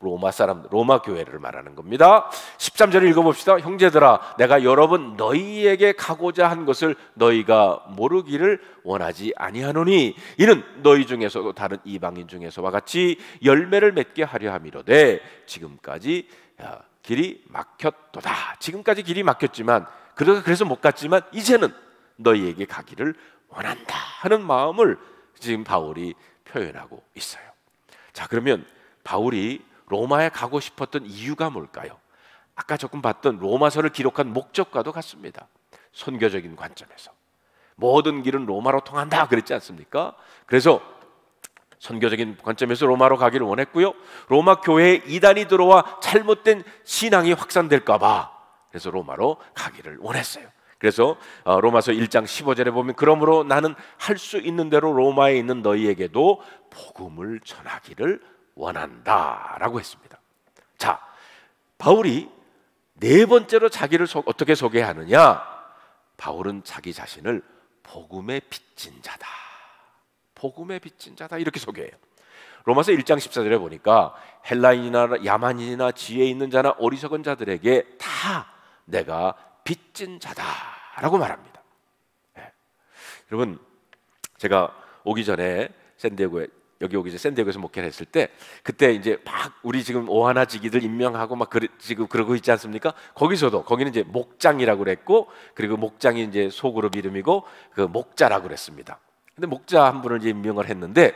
로마 사람, 로마 교회를 말하는 겁니다. 13절을 읽어봅시다. 형제들아, 내가 여러 번 너희에게 가고자 한 것을 너희가 모르기를 원하지 아니하노니 이는 너희 중에서도 다른 이방인 중에서와 같이 열매를 맺게 하려 함이로되 지금까지 길이 막혔도다. 지금까지 길이 막혔지만 그래서 못 갔지만 이제는 너희에게 가기를 원한다 하는 마음을 지금 바울이 표현하고 있어요. 자, 그러면 바울이 로마에 가고 싶었던 이유가 뭘까요? 아까 조금 봤던 로마서를 기록한 목적과도 같습니다. 선교적인 관점에서 모든 길은 로마로 통한다 그랬지 않습니까? 그래서 선교적인 관점에서 로마로 가기를 원했고요. 로마 교회에 이단이 들어와 잘못된 신앙이 확산될까 봐 그래서 로마로 가기를 원했어요. 그래서 로마서 1장 15절에 보면 그러므로 나는 할 수 있는 대로 로마에 있는 너희에게도 복음을 전하기를 원한다라고 했습니다. 자, 바울이 네 번째로 자기를 어떻게 소개하느냐? 바울은 자기 자신을 복음에 빚진 자다. 복음에 빚진 자다 이렇게 소개해요. 로마서 1장 14절에 보니까 헬라인이나 야만인이나 지혜 있는 자나 어리석은 자들에게 다 내가 빚진 자다라고 말합니다. 네. 여러분, 제가 오기 전에 여기 오기 전에 샌디에고에서 목회를 했을 때 그때 이제 막 우리 지금 오하나지기들 임명하고 막 지금 그러고 있지 않습니까? 거기는 이제 목장이라고 그랬고 그리고 목장이 이제 소그룹 이름이고 그 목자라고 그랬습니다. 근데 목자 한 분을 이제 임명을 했는데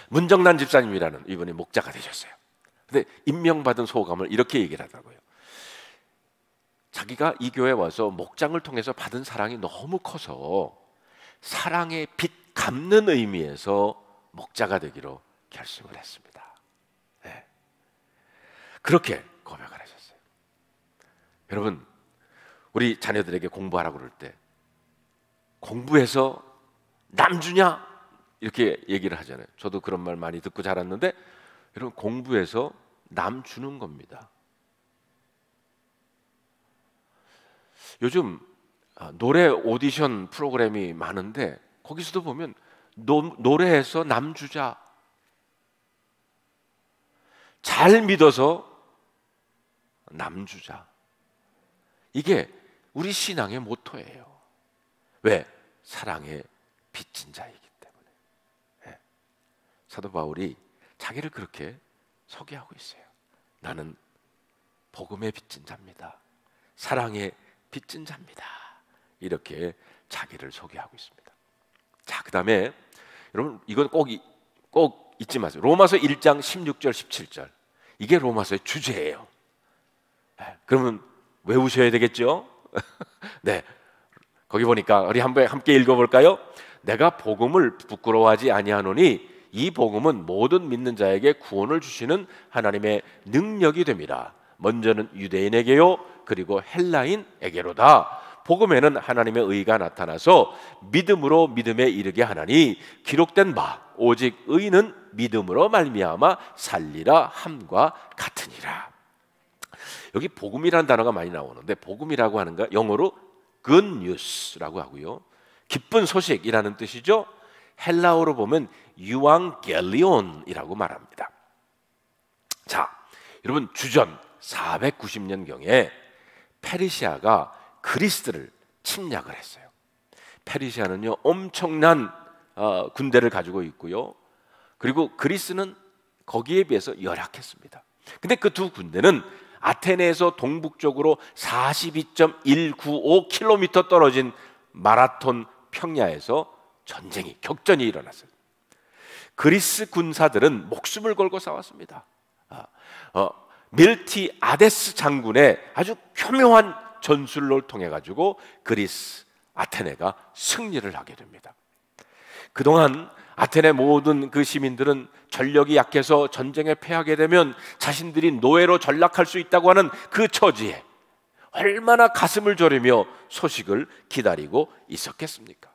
문정란 집사님이라는 이분이 목자가 되셨어요. 근데 임명받은 소감을 이렇게 얘기를 하더라고요. 자기가 이 교회에 와서 목장을 통해서 받은 사랑이 너무 커서 사랑의 빚 갚는 의미에서 목자가 되기로 결심을 했습니다. 네. 그렇게 고백을 하셨어요. 여러분, 우리 자녀들에게 공부하라고 그럴 때 공부해서 남 주냐? 이렇게 얘기를 하잖아요. 저도 그런 말 많이 듣고 자랐는데 여러분, 공부해서 남 주는 겁니다. 요즘 노래 오디션 프로그램이 많은데 거기서도 보면 노래해서 남 주자. 잘 믿어서 남 주자. 이게 우리 신앙의 모토예요. 왜? 사랑에 빚진 자이기 때문에. 네. 사도 바울이 자기를 그렇게 소개하고 있어요. 나는 복음에 빚진 자입니다. 사랑에 빚진 자입니다. 이렇게 자기를 소개하고 있습니다. 자, 그 다음에 여러분 이건 꼭 잊지 마세요. 로마서 1장 16절 17절 이게 로마서의 주제예요. 네, 그러면 외우셔야 되겠죠? 네, 거기 보니까 우리 함께 읽어볼까요? 내가 복음을 부끄러워하지 아니하노니 이 복음은 모든 믿는 자에게 구원을 주시는 하나님의 능력이 됩니다. 먼저는 유대인에게요 그리고 헬라인에게로다. 복음에는 하나님의 의가 나타나서 믿음으로 믿음에 이르게 하나니 기록된 바 오직 의는 믿음으로 말미암아 살리라 함과 같으니라. 여기 복음이라는 단어가 많이 나오는데 복음이라고 하는 거 영어로 good news라고 하고요. 기쁜 소식이라는 뜻이죠. 헬라어로 보면 유앙겔리온이라고 말합니다. 자, 여러분 주전 490년경에 페르시아가 그리스를 침략을 했어요. 페르시아는요 엄청난 군대를 가지고 있고요. 그리고 그리스는 거기에 비해서 열악했습니다. 근데 그 두 군대는 아테네에서 동북쪽으로 42.195km 떨어진 마라톤 평야에서 격전이 일어났어요. 그리스 군사들은 목숨을 걸고 싸웠습니다. 밀티아데스 장군의 아주 교묘한 전술을 통해 가지고 그리스 아테네가 승리를 하게 됩니다. 그동안 아테네 모든 그 시민들은 전력이 약해서 전쟁에 패하게 되면 자신들이 노예로 전락할 수 있다고 하는 그 처지에 얼마나 가슴을 졸이며 소식을 기다리고 있었겠습니까?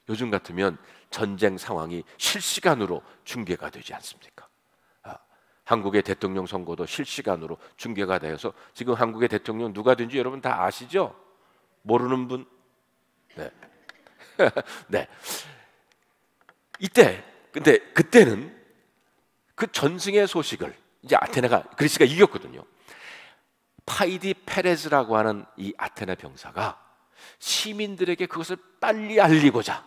요즘 같으면 전쟁 상황이 실시간으로 중계가 되지 않습니까? 한국의 대통령 선거도 실시간으로 중계가 되어서 지금 한국의 대통령 누가 된지 여러분 다 아시죠? 모르는 분? 네. 네. 근데 그때는 그 전승의 소식을 이제 아테네가 그리스가 이겼거든요. 파이디 페레즈라고 하는 이 아테네 병사가 시민들에게 그것을 빨리 알리고자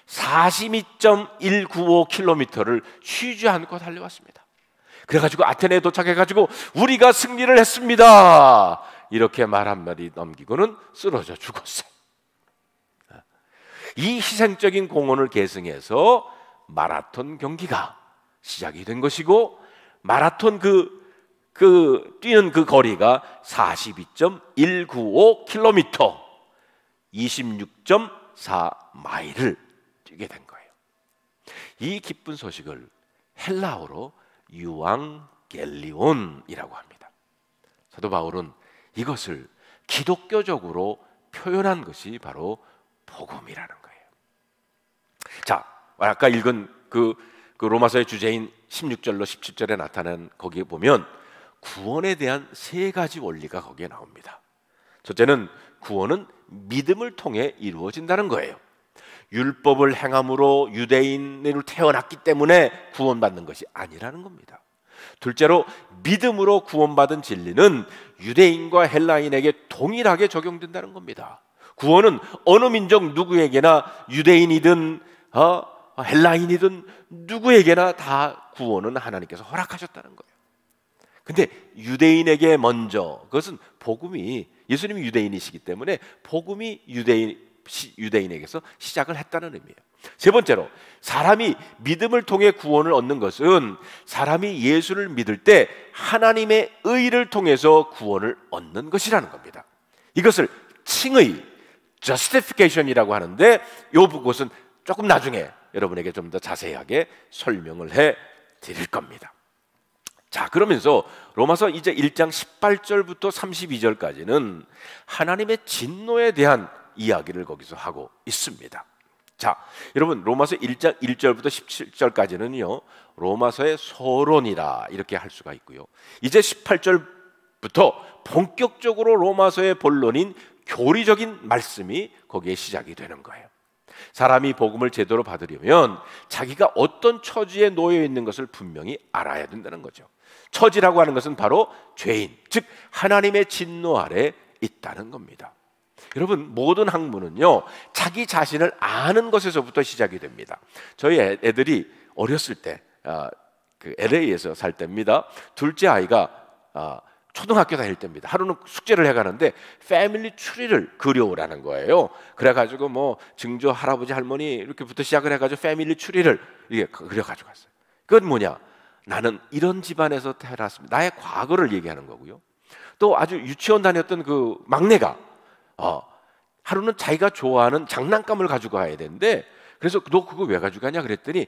42.195km를 쉬지 않고 달려왔습니다. 그래가지고 아테네에 도착해가지고 우리가 승리를 했습니다 이렇게 말 한마디 넘기고는 쓰러져 죽었어요. 이 희생적인 공헌을 계승해서 마라톤 경기가 시작이 된 것이고, 마라톤 뛰는 그 거리가 42.195km 26.4마일을 뛰게 된 거예요. 이 기쁜 소식을 헬라어로 유앙겔리온이라고 합니다. 사도 바울은 이것을 기독교적으로 표현한 것이 바로 복음이라는 거예요. 자, 아까 읽은 그 로마서의 주제인 16절로 17절에 나타난 거기에 보면 구원에 대한 세 가지 원리가 거기에 나옵니다. 첫째는 구원은 믿음을 통해 이루어진다는 거예요. 율법을 행함으로 유대인으로 태어났기 때문에 구원받는 것이 아니라는 겁니다. 둘째로 믿음으로 구원받은 진리는 유대인과 헬라인에게 동일하게 적용된다는 겁니다. 구원은 어느 민족 누구에게나 유대인이든 헬라인이든 누구에게나 다 구원은 하나님께서 허락하셨다는 거예요. 근데 유대인에게 먼저, 그것은 복음이, 예수님이 유대인이시기 때문에 복음이 유대인에게서 시작을 했다는 의미예요. 세 번째로, 사람이 믿음을 통해 구원을 얻는 것은 사람이 예수를 믿을 때 하나님의 의를 통해서 구원을 얻는 것이라는 겁니다. 이것을 칭의, justification이라고 하는데, 이 것은 조금 나중에 여러분에게 좀 더 자세하게 설명을 해 드릴 겁니다. 자, 그러면서 로마서 이제 1장 18절부터 32절까지는 하나님의 진노에 대한 이야기를 거기서 하고 있습니다. 자, 여러분, 로마서 1장 1절부터 17절까지는요 로마서의 서론이라 이렇게 할 수가 있고요, 이제 18절부터 본격적으로 로마서의 본론인 교리적인 말씀이 거기에 시작이 되는 거예요. 사람이 복음을 제대로 받으려면 자기가 어떤 처지에 놓여 있는 것을 분명히 알아야 된다는 거죠. 처지라고 하는 것은 바로 죄인, 즉 하나님의 진노 아래 있다는 겁니다. 여러분, 모든 학문은요 자기 자신을 아는 것에서부터 시작이 됩니다. 저희 애들이 어렸을 때 그 LA에서 살 때입니다. 둘째 아이가 초등학교 다닐 때입니다. 하루는 숙제를 해가는데 패밀리 트리를 그려오라는 거예요. 그래가지고 뭐 증조 할아버지 할머니 이렇게부터 시작을 해가지고 패밀리 트리를 이렇게 그려가지고 갔어요. 그건 뭐냐? 나는 이런 집안에서 태어났습니다. 나의 과거를 얘기하는 거고요. 또 아주 유치원 다녔던 그 막내가 하루는 자기가 좋아하는 장난감을 가지고 가야 되는데, 그래서 너 그거 왜 가지고 가냐 그랬더니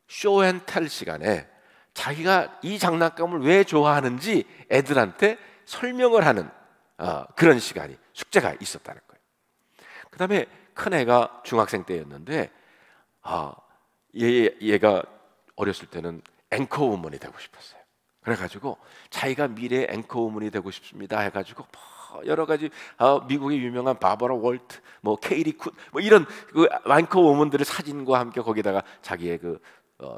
쇼앤텔 시간에 자기가 이 장난감을 왜 좋아하는지 애들한테 설명을 하는 그런 시간이, 숙제가 있었다는 거예요. 그 다음에 큰애가 중학생 때였는데 얘가 어렸을 때는 앵커우먼이 되고 싶었어요. 그래가지고 자기가 미래의 앵커우먼이 되고 싶습니다 해가지고 여러 가지 미국의 유명한 바버라 월트, 뭐 케이리 굿, 뭐 이런 그 앵커우먼들의 사진과 함께 거기다가 자기의 그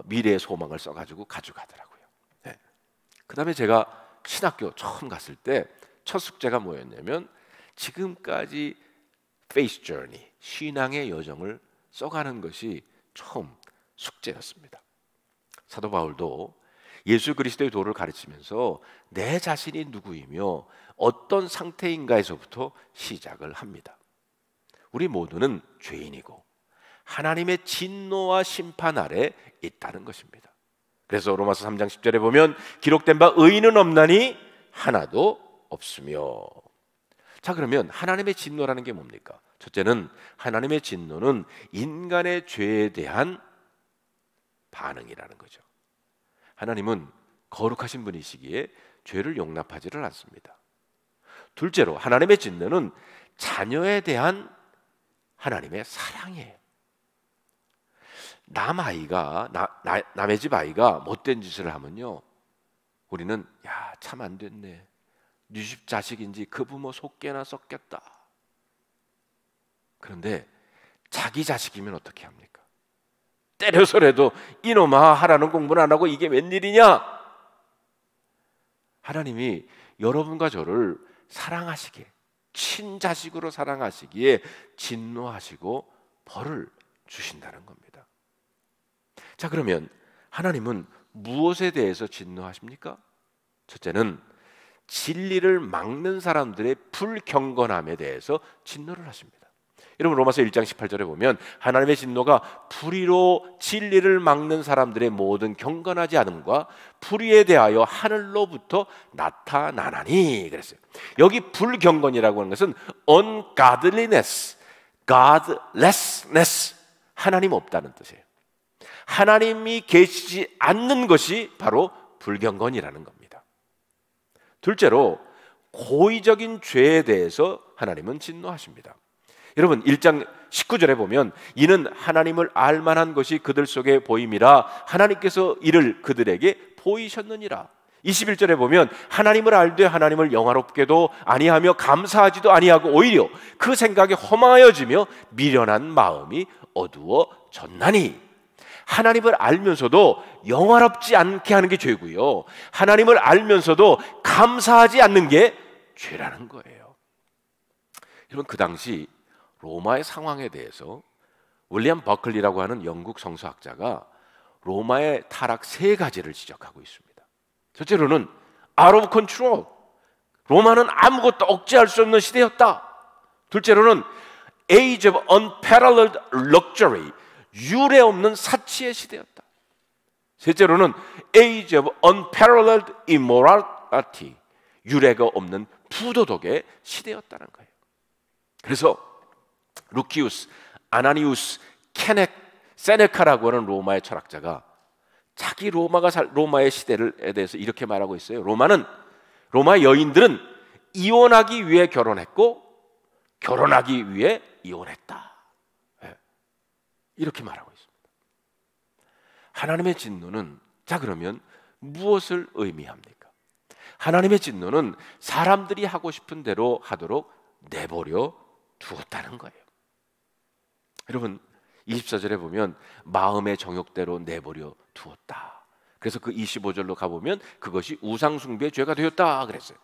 미래의 소망을 써가지고 가져가더라고요. 네. 그 다음에 제가 신학교 처음 갔을 때 첫 숙제가 뭐였냐면 지금까지 페이스 저니, 신앙의 여정을 써가는 것이 처음 숙제였습니다. 사도 바울도 예수 그리스도의 도를 가르치면서 내 자신이 누구이며 어떤 상태인가에서부터 시작을 합니다. 우리 모두는 죄인이고 하나님의 진노와 심판 아래 있다는 것입니다. 그래서 로마서 3장 10절에 보면 기록된 바 의인은 없나니 하나도 없으며. 자, 그러면 하나님의 진노라는 게 뭡니까? 첫째는 하나님의 진노는 인간의 죄에 대한 반응이라는 거죠. 하나님은 거룩하신 분이시기에 죄를 용납하지를 않습니다. 둘째로 하나님의 진노는 자녀에 대한 하나님의 사랑이에요. 남의 집 아이가 못된 짓을 하면요, 우리는 야, 참 안 됐네, 네 집 자식인지 그 부모 속개나 썩겠다. 그런데 자기 자식이면 어떻게 합니까? 때려서라도 이놈아 하라는 공부는 안 하고 이게 웬일이냐? 하나님이 여러분과 저를 사랑하시기에, 친자식으로 사랑하시기에 진노하시고 벌을 주신다는 겁니다. 자, 그러면 하나님은 무엇에 대해서 진노하십니까? 첫째는 진리를 막는 사람들의 불경건함에 대해서 진노를 하십니다. 여러분, 로마서 1장 18절에 보면 하나님의 진노가 불의로 진리를 막는 사람들의 모든 경건하지 않음과 불의에 대하여 하늘로부터 나타나나니 그랬어요. 여기 불경건이라고 하는 것은 ungodliness, godlessness, 하나님 없다는 뜻이에요. 하나님이 계시지 않는 것이 바로 불경건이라는 겁니다. 둘째로 고의적인 죄에 대해서 하나님은 진노하십니다. 여러분, 1장 19절에 보면 이는 하나님을 알만한 것이 그들 속에 보임이라 하나님께서 이를 그들에게 보이셨느니라. 21절에 보면 하나님을 알되 하나님을 영화롭게도 아니하며 감사하지도 아니하고 오히려 그 생각이 허망하여지며 미련한 마음이 어두워졌나니. 하나님을 알면서도 영화롭지 않게 하는 게 죄고요, 하나님을 알면서도 감사하지 않는 게 죄라는 거예요. 여러분, 그 당시 로마의 상황에 대해서 윌리엄 버클리라고 하는 영국 성서학자가 로마의 타락 3가지를 지적하고 있습니다. 첫째로는 out of control, 로마는 아무것도 억제할 수 없는 시대였다. 둘째로는 age of unparalleled luxury, 유례 없는 사치의 시대였다. 셋째로는 age of unparalleled immorality, 유례가 없는 부도덕의 시대였다는 거예요. 그래서 루키우스, 아나니우스, 세네카라고 하는 로마의 철학자가 자기 로마의 시대에 대해서 이렇게 말하고 있어요. 로마의 여인들은 이혼하기 위해 결혼했고 결혼하기 위해 이혼했다. 이렇게 말하고 있습니다. 하나님의 진노는, 자, 그러면 무엇을 의미합니까? 하나님의 진노는 사람들이 하고 싶은 대로 하도록 내버려 두었다는 거예요. 여러분, 24절에 보면 마음의 정욕대로 내버려 두었다. 그래서 그 25절로 가보면 그것이 우상숭배의 죄가 되었다 그랬어요.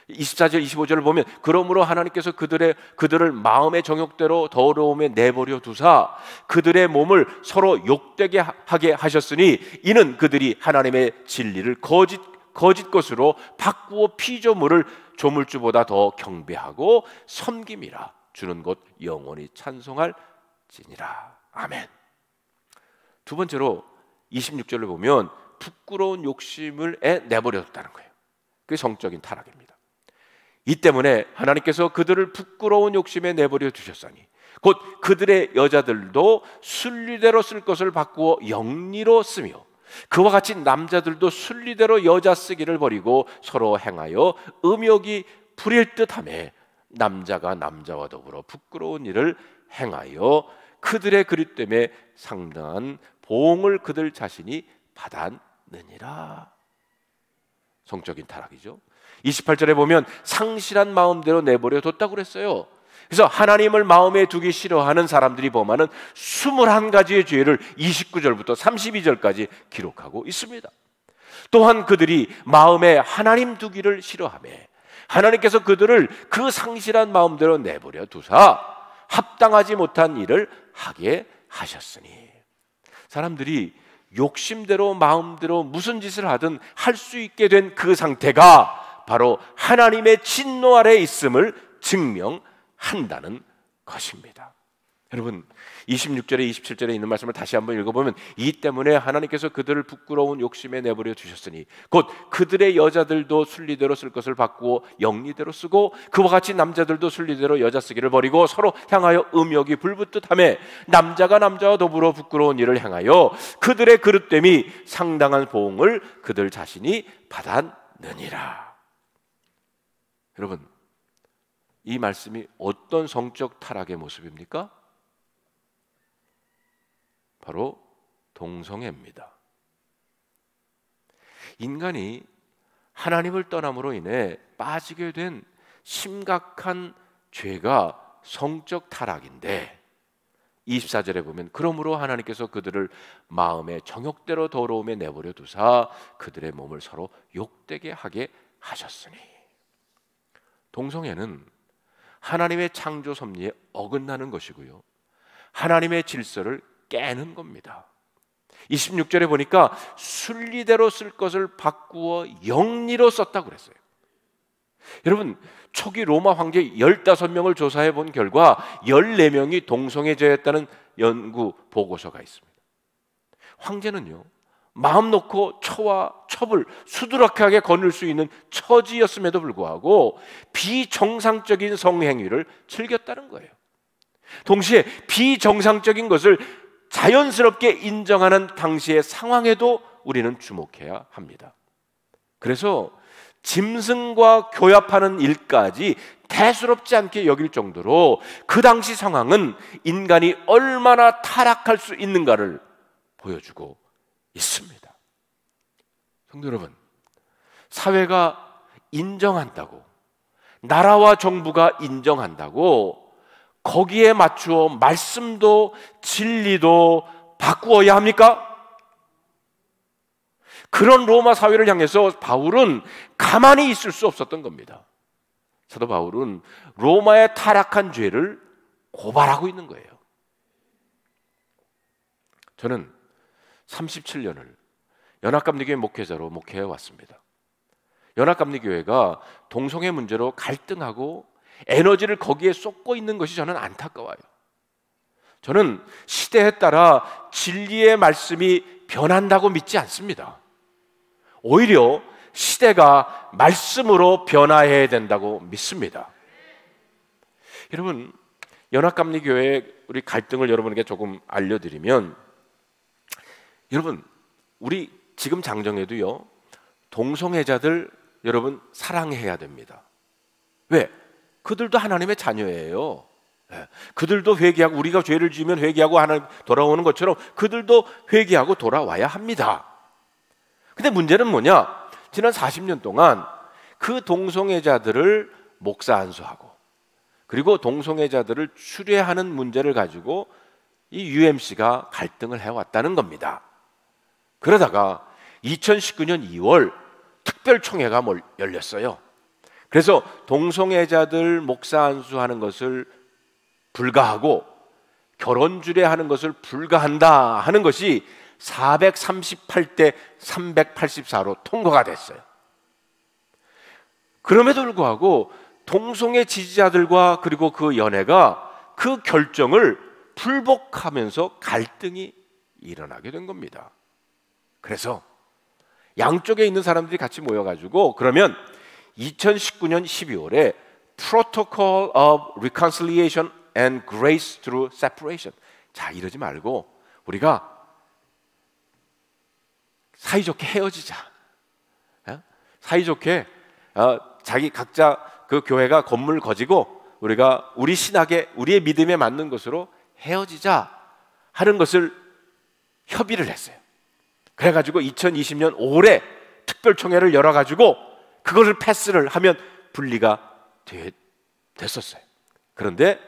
24절 25절을 보면 그러므로 하나님께서 그들을 마음의 정욕대로 더러움에 내버려 두사 그들의 몸을 서로 욕되게 하게 하셨으니 이는 그들이 하나님의 진리를 거짓 것으로 바꾸어 피조물을 조물주보다 더 경배하고 섬김이라. 주는 곧 영원히 찬송할지니라. 아멘. 두 번째로 26절을 보면 부끄러운 욕심을 내버려뒀다는 거예요. 그게 성적인 타락입니다. 이 때문에 하나님께서 그들을 부끄러운 욕심에 내버려 두셨으니 곧 그들의 여자들도 순리대로 쓸 것을 바꾸어 영리로 쓰며 그와 같이 남자들도 순리대로 여자 쓰기를 버리고 서로 행하여 음욕이 부릴 듯하며 남자가 남자와 더불어 부끄러운 일을 행하여 그들의 그릇 때문에 상당한 보응을 그들 자신이 받았느니라. 성적인 타락이죠. 28절에 보면 상실한 마음대로 내버려 뒀다고 그랬어요. 그래서 하나님을 마음에 두기 싫어하는 사람들이 범하는 21가지의 죄를 29절부터 32절까지 기록하고 있습니다. 또한 그들이 마음에 하나님 두기를 싫어하며 하나님께서 그들을 그 상실한 마음대로 내버려 두사 합당하지 못한 일을 하게 하셨으니. 사람들이 욕심대로 마음대로 무슨 짓을 하든 할 수 있게 된 그 상태가 바로 하나님의 진노 아래에 있음을 증명한다는 것입니다. 여러분, 26절에 27절에 있는 말씀을 다시 한번 읽어보면 이 때문에 하나님께서 그들을 부끄러운 욕심에 내버려 두셨으니 곧 그들의 여자들도 순리대로 쓸 것을 바꾸어 영리대로 쓰고 그와 같이 남자들도 순리대로 여자 쓰기를 버리고 서로 향하여 음욕이 불붙듯하며 남자가 남자와 더불어 부끄러운 일을 행하여 그들의 그릇됨이 상당한 보응을 그들 자신이 받았느니라. 여러분, 이 말씀이 어떤 성적 타락의 모습입니까? 바로 동성애입니다. 인간이 하나님을 떠남으로 인해 빠지게 된 심각한 죄가 성적 타락인데 24절에 보면 그러므로 하나님께서 그들을 마음의 정욕대로 더러움에 내버려 두사 그들의 몸을 서로 욕되게 하게 하셨으니. 동성애는 하나님의 창조 섭리에 어긋나는 것이고요, 하나님의 질서를 깨는 겁니다. 26절에 보니까 순리대로 쓸 것을 바꾸어 영리로 썼다고 그랬어요. 여러분, 초기 로마 황제 15명을 조사해 본 결과 14명이 동성애자였다는 연구 보고서가 있습니다. 황제는요, 마음 놓고 처와 첩을 수두룩하게 거늘 수 있는 처지였음에도 불구하고 비정상적인 성행위를 즐겼다는 거예요. 동시에 비정상적인 것을 자연스럽게 인정하는 당시의 상황에도 우리는 주목해야 합니다. 그래서 짐승과 교합하는 일까지 대수롭지 않게 여길 정도로 그 당시 상황은 인간이 얼마나 타락할 수 있는가를 보여주고 있습니다. 성도 여러분, 사회가 인정한다고, 나라와 정부가 인정한다고 거기에 맞추어 말씀도 진리도 바꾸어야 합니까? 그런 로마 사회를 향해서 바울은 가만히 있을 수 없었던 겁니다. 사도 바울은 로마의 타락한 죄를 고발하고 있는 거예요. 저는 37년을 연합감리교회 목회자로 목회해 왔습니다. 연합감리교회가 동성애 문제로 갈등하고 에너지를 거기에 쏟고 있는 것이 저는 안타까워요. 저는 시대에 따라 진리의 말씀이 변한다고 믿지 않습니다. 오히려 시대가 말씀으로 변화해야 된다고 믿습니다. 여러분, 연합감리교회 우리 갈등을 여러분에게 조금 알려드리면, 여러분, 우리 지금 장정에도요, 동성애자들 여러분 사랑해야 됩니다. 왜? 그들도 하나님의 자녀예요. 그들도 회개하고, 우리가 죄를 지으면 회개하고 하나님 돌아오는 것처럼 그들도 회개하고 돌아와야 합니다. 근데 문제는 뭐냐? 지난 40년 동안 그 동성애자들을 목사 안수하고, 그리고 동성애자들을 추례하는 문제를 가지고 이 UMC가 갈등을 해왔다는 겁니다. 그러다가 2019년 2월 특별총회가 열렸어요. 그래서 동성애자들 목사 안수하는 것을 불가하고 결혼 주례하는 것을 불가한다 하는 것이 438대 384로 통과가 됐어요. 그럼에도 불구하고 동성애 지지자들과 그리고 그 연회가 그 결정을 불복하면서 갈등이 일어나게 된 겁니다. 그래서 양쪽에 있는 사람들이 같이 모여가지고, 그러면 2019년 12월에 Protocol of Reconciliation and Grace Through Separation, 자, 이러지 말고 우리가 사이좋게 헤어지자, 사이좋게 자기 각자 그 교회가 건물 거지고 우리가 우리 신학에, 우리의 믿음에 맞는 것으로 헤어지자 하는 것을 협의를 했어요. 그래가지고 2020년 5월에 특별총회를 열어가지고 그것을 패스를 하면 분리가 됐었어요. 그런데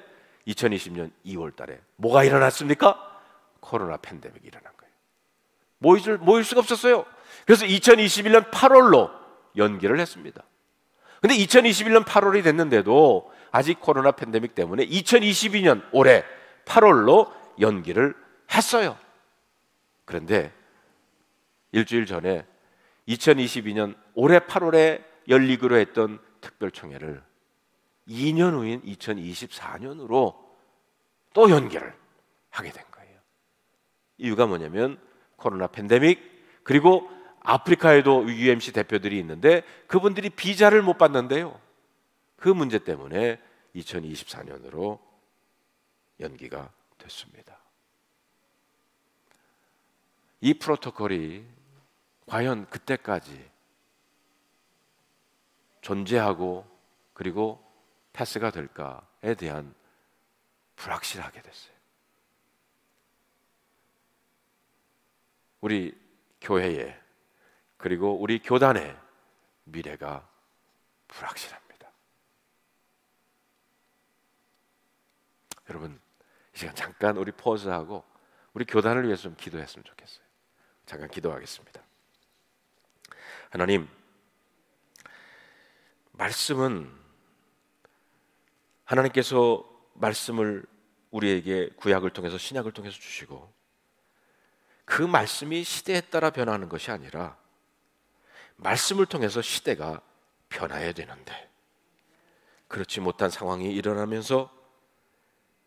2020년 2월 달에 뭐가 일어났습니까? 코로나 팬데믹이 일어난 거예요. 모일 수가 없었어요. 그래서 2021년 8월로 연기를 했습니다. 근데 2021년 8월이 됐는데도 아직 코로나 팬데믹 때문에 2022년 올해 8월로 연기를 했어요. 그런데 일주일 전에 2022년 올해 8월에 열리기로 했던 특별총회를 2년 후인 2024년으로 또 연기를 하게 된 거예요. 이유가 뭐냐면 코로나 팬데믹, 그리고 아프리카에도 UMC 대표들이 있는데 그분들이 비자를 못 받는데요, 그 문제 때문에 2024년으로 연기가 됐습니다. 이 프로토콜이 과연 그때까지 존재하고 그리고 패스가 될까에 대한 불확실하게 됐어요. 우리 교회의, 그리고 우리 교단의 미래가 불확실합니다. 여러분, 이 시간 잠깐 우리 포즈하고 우리 교단을 위해서 좀 기도했으면 좋겠어요. 잠깐 기도하겠습니다. 하나님, 말씀은 하나님께서 말씀을 우리에게 구약을 통해서 신약을 통해서 주시고 그 말씀이 시대에 따라 변하는 것이 아니라 말씀을 통해서 시대가 변화해야 되는데 그렇지 못한 상황이 일어나면서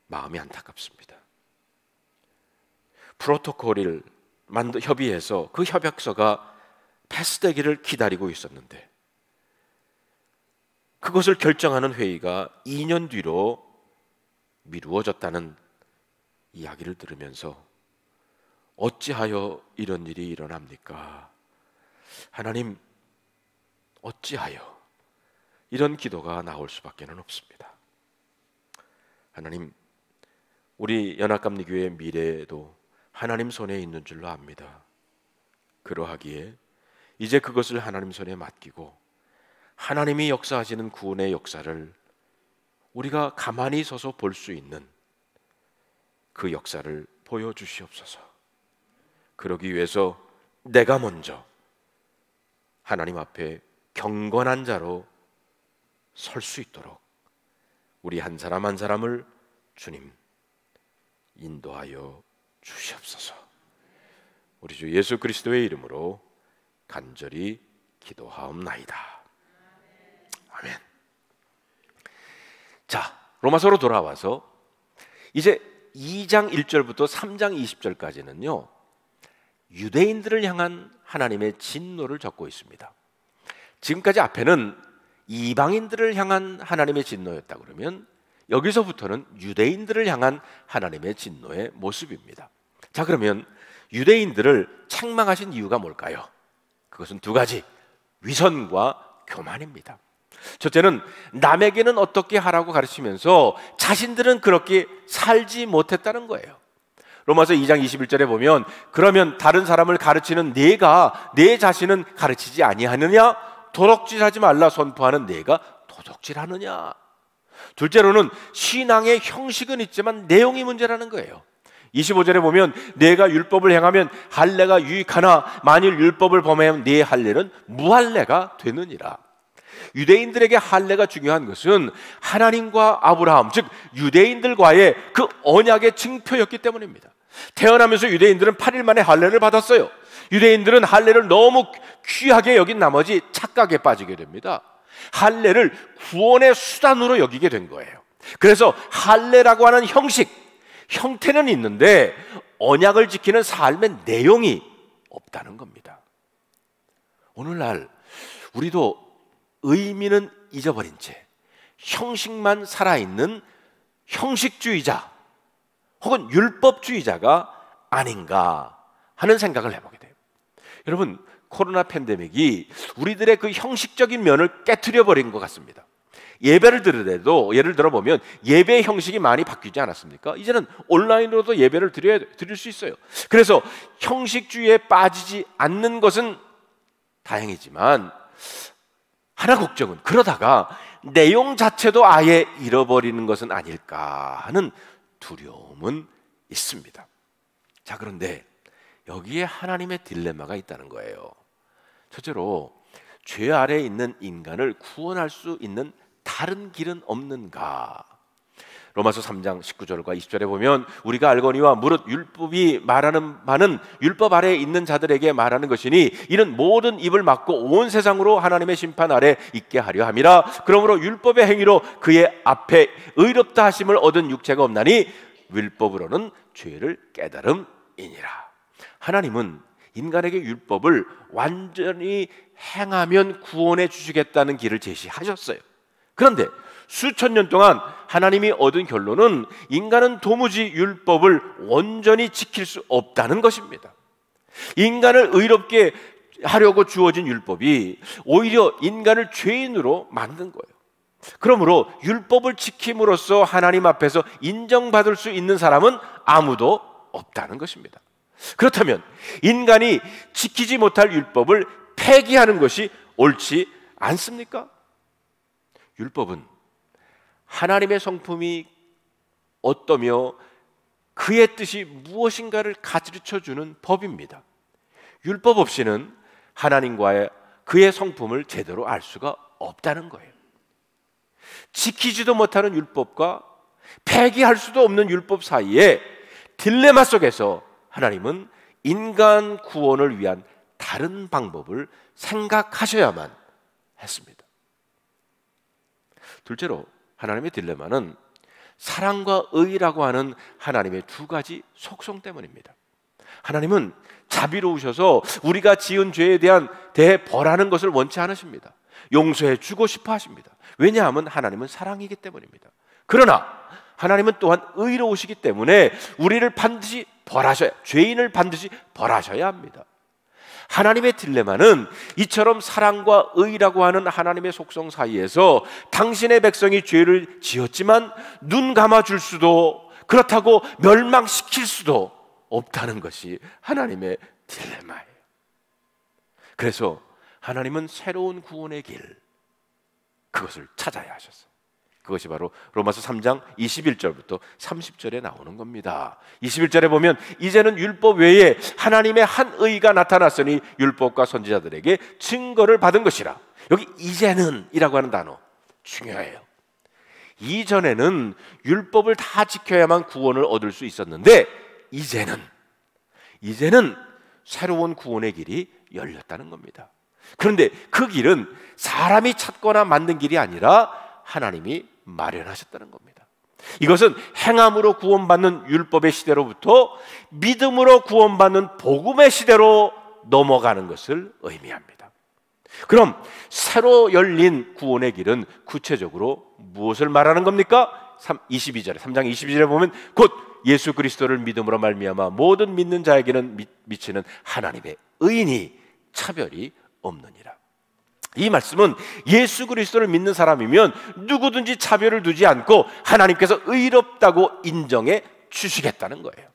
마음이 안타깝습니다. 프로토콜을 협의해서 그 협약서가 패스되기를 기다리고 있었는데 그것을 결정하는 회의가 2년 뒤로 미루어졌다는 이야기를 들으면서 어찌하여 이런 일이 일어납니까? 하나님, 어찌하여 이런 기도가 나올 수밖에는 없습니다. 하나님, 우리 연합감리교회의 미래에도 하나님 손에 있는 줄로 압니다. 그러하기에 이제 그것을 하나님 손에 맡기고 하나님이 역사하시는 구원의 역사를 우리가 가만히 서서 볼 수 있는 그 역사를 보여주시옵소서. 그러기 위해서 내가 먼저 하나님 앞에 경건한 자로 설 수 있도록 우리 한 사람 한 사람을 주님 인도하여 주시옵소서. 우리 주 예수 그리스도의 이름으로 간절히 기도하옵나이다. 아멘. 자, 로마서로 돌아와서 이제 2장 1절부터 3장 20절까지는요 유대인들을 향한 하나님의 진노를 적고 있습니다. 지금까지 앞에는 이방인들을 향한 하나님의 진노였다 그러면 여기서부터는 유대인들을 향한 하나님의 진노의 모습입니다. 자, 그러면 유대인들을 책망하신 이유가 뭘까요? 그것은 두 가지, 위선과 교만입니다. 첫째는 남에게는 어떻게 하라고 가르치면서 자신들은 그렇게 살지 못했다는 거예요. 로마서 2장 21절에 보면 그러면 다른 사람을 가르치는 네가 내 자신은 가르치지 아니하느냐? 도둑질하지 말라 선포하는 네가 도둑질하느냐? 둘째로는 신앙의 형식은 있지만 내용이 문제라는 거예요. 25절에 보면 내가 율법을 행하면 할례가 유익하나 만일 율법을 범하면 네 할례는 무할례가 되느니라. 유대인들에게 할례가 중요한 것은 하나님과 아브라함, 즉 유대인들과의 그 언약의 증표였기 때문입니다. 태어나면서 유대인들은 8일 만에 할례를 받았어요. 유대인들은 할례를 너무 귀하게 여긴 나머지 착각에 빠지게 됩니다. 할례를 구원의 수단으로 여기게 된 거예요. 그래서 할례라고 하는 형식, 형태는 있는데 언약을 지키는 삶의 내용이 없다는 겁니다. 오늘날 우리도 의미는 잊어버린 채 형식만 살아있는 형식주의자 혹은 율법주의자가 아닌가 하는 생각을 해보게 돼요. 여러분, 코로나 팬데믹이 우리들의 그 형식적인 면을 깨트려 버린 것 같습니다. 예배를 드리더라도 예를 들어보면 예배의 형식이 많이 바뀌지 않았습니까? 이제는 온라인으로도 예배를 드릴 수 있어요. 그래서 형식주의에 빠지지 않는 것은 다행이지만 하나 걱정은 그러다가 내용 자체도 아예 잃어버리는 것은 아닐까 하는 두려움은 있습니다. 자, 그런데 여기에 하나님의 딜레마가 있다는 거예요. 첫째로 죄 아래에 있는 인간을 구원할 수 있는 다른 길은 없는가? 로마서 3장 19절과 20절에 보면 우리가 알거니와 무릇 율법이 말하는 바는 율법 아래에 있는 자들에게 말하는 것이니 이는 모든 입을 막고 온 세상으로 하나님의 심판 아래 있게 하려 함이라. 그러므로 율법의 행위로 그의 앞에 의롭다 하심을 얻은 육체가 없나니 율법으로는 죄를 깨달음이니라. 하나님은 인간에게 율법을 완전히 행하면 구원해 주시겠다는 길을 제시하셨어요. 그런데 수천 년 동안 하나님이 얻은 결론은 인간은 도무지 율법을 온전히 지킬 수 없다는 것입니다. 인간을 의롭게 하려고 주어진 율법이 오히려 인간을 죄인으로 만든 거예요. 그러므로 율법을 지킴으로써 하나님 앞에서 인정받을 수 있는 사람은 아무도 없다는 것입니다. 그렇다면 인간이 지키지 못할 율법을 폐기하는 것이 옳지 않습니까? 율법은 하나님의 성품이 어떠며 그의 뜻이 무엇인가를 가르쳐주는 법입니다. 율법 없이는 하나님과의 그의 성품을 제대로 알 수가 없다는 거예요. 지키지도 못하는 율법과 폐기할 수도 없는 율법 사이에 딜레마 속에서 하나님은 인간 구원을 위한 다른 방법을 생각하셔야만 했습니다. 둘째로 하나님의 딜레마는 사랑과 의라고 하는 하나님의 두 가지 속성 때문입니다. 하나님은 자비로우셔서 우리가 지은 죄에 대해 벌하는 것을 원치 않으십니다. 용서해 주고 싶어 하십니다. 왜냐하면 하나님은 사랑이기 때문입니다. 그러나 하나님은 또한 의로우시기 때문에 우리를 반드시 죄인을 반드시 벌하셔야 합니다. 하나님의 딜레마는 이처럼 사랑과 의라고 하는 하나님의 속성 사이에서 당신의 백성이 죄를 지었지만 눈 감아줄 수도, 그렇다고 멸망시킬 수도 없다는 것이 하나님의 딜레마예요. 그래서 하나님은 새로운 구원의 길, 그것을 찾아야 하셨어요. 그것이 바로 로마서 3장 21절부터 30절에 나오는 겁니다. 21절에 보면 이제는 율법 외에 하나님의 한 의가 나타났으니 율법과 선지자들에게 증거를 받은 것이라. 여기 이제는 이라고 하는 단어 중요해요. 이전에는 율법을 다 지켜야만 구원을 얻을 수 있었는데 이제는 새로운 구원의 길이 열렸다는 겁니다. 그런데 그 길은 사람이 찾거나 만든 길이 아니라 하나님이 마련하셨다는 겁니다. 이것은 행함으로 구원받는 율법의 시대로부터 믿음으로 구원받는 복음의 시대로 넘어가는 것을 의미합니다. 그럼 새로 열린 구원의 길은 구체적으로 무엇을 말하는 겁니까? 22절에 3장 22절에 보면 곧 예수 그리스도를 믿음으로 말미암아 모든 믿는 자에게는 미치는 하나님의 의인이 차별이 없느니라. 이 말씀은 예수 그리스도를 믿는 사람이면 누구든지 차별을 두지 않고 하나님께서 의롭다고 인정해 주시겠다는 거예요.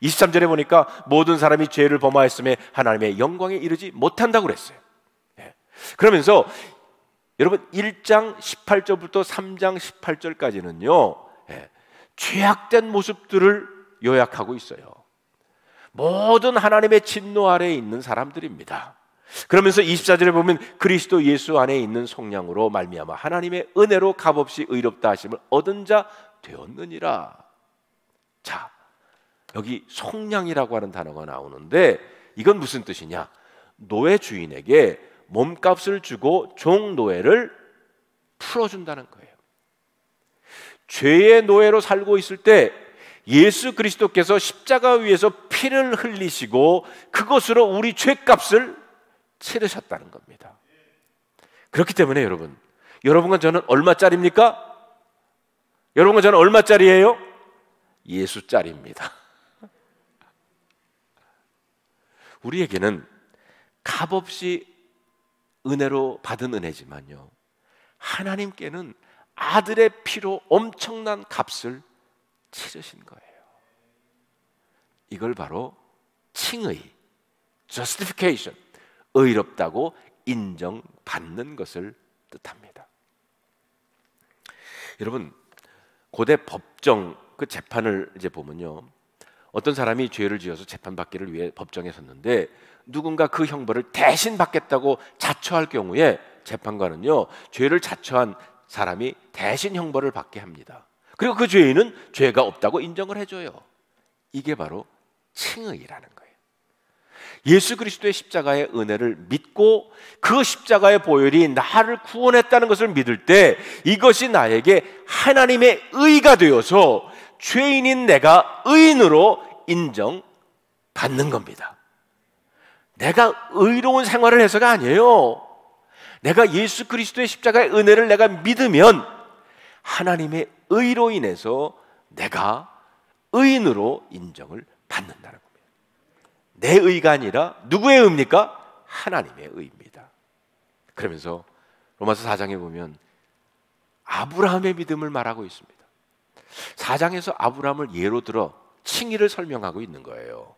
23절에 보니까 모든 사람이 죄를 범하였음에 하나님의 영광에 이르지 못한다고 그랬어요. 그러면서 여러분 1장 18절부터 3장 18절까지는요 죄악된 모습들을 요약하고 있어요. 모든 하나님의 진노 아래에 있는 사람들입니다. 그러면서 24절에 보면 그리스도 예수 안에 있는 속량으로 말미암아 하나님의 은혜로 값없이 의롭다 하심을 얻은 자 되었느니라. 자, 여기 속량이라고 하는 단어가 나오는데 이건 무슨 뜻이냐? 노예 주인에게 몸값을 주고 종 노예를 풀어준다는 거예요. 죄의 노예로 살고 있을 때 예수 그리스도께서 십자가 위에서 피를 흘리시고 그것으로 우리 죄값을 치르셨다는 겁니다. 그렇기 때문에 여러분과 저는 얼마짜리입니까? 여러분과 저는 얼마짜리예요? 예수짜리입니다. 우리에게는 값없이 은혜로 받은 은혜지만요 하나님께는 아들의 피로 엄청난 값을 치르신 거예요. 이걸 바로 칭의, justification, 의롭다고 인정받는 것을 뜻합니다. 여러분, 고대 법정 그 재판을 이제 보면요, 어떤 사람이 죄를 지어서 재판받기를 위해 법정에 섰는데 누군가 그 형벌을 대신 받겠다고 자처할 경우에 재판관은요 죄를 자처한 사람이 대신 형벌을 받게 합니다. 그리고 그 죄인은 죄가 없다고 인정을 해줘요. 이게 바로 칭의라는 거예요. 예수 그리스도의 십자가의 은혜를 믿고 그 십자가의 보혈이 나를 구원했다는 것을 믿을 때 이것이 나에게 하나님의 의가 되어서 죄인인 내가 의인으로 인정받는 겁니다. 내가 의로운 생활을 해서가 아니에요. 내가 예수 그리스도의 십자가의 은혜를 내가 믿으면 하나님의 의로 인해서 내가 의인으로 인정을 받는다는 겁니다. 내 의가 아니라 누구의 의입니까? 하나님의 의입니다. 그러면서 로마서 4장에 보면 아브라함의 믿음을 말하고 있습니다. 4장에서 아브라함을 예로 들어 칭의를 설명하고 있는 거예요.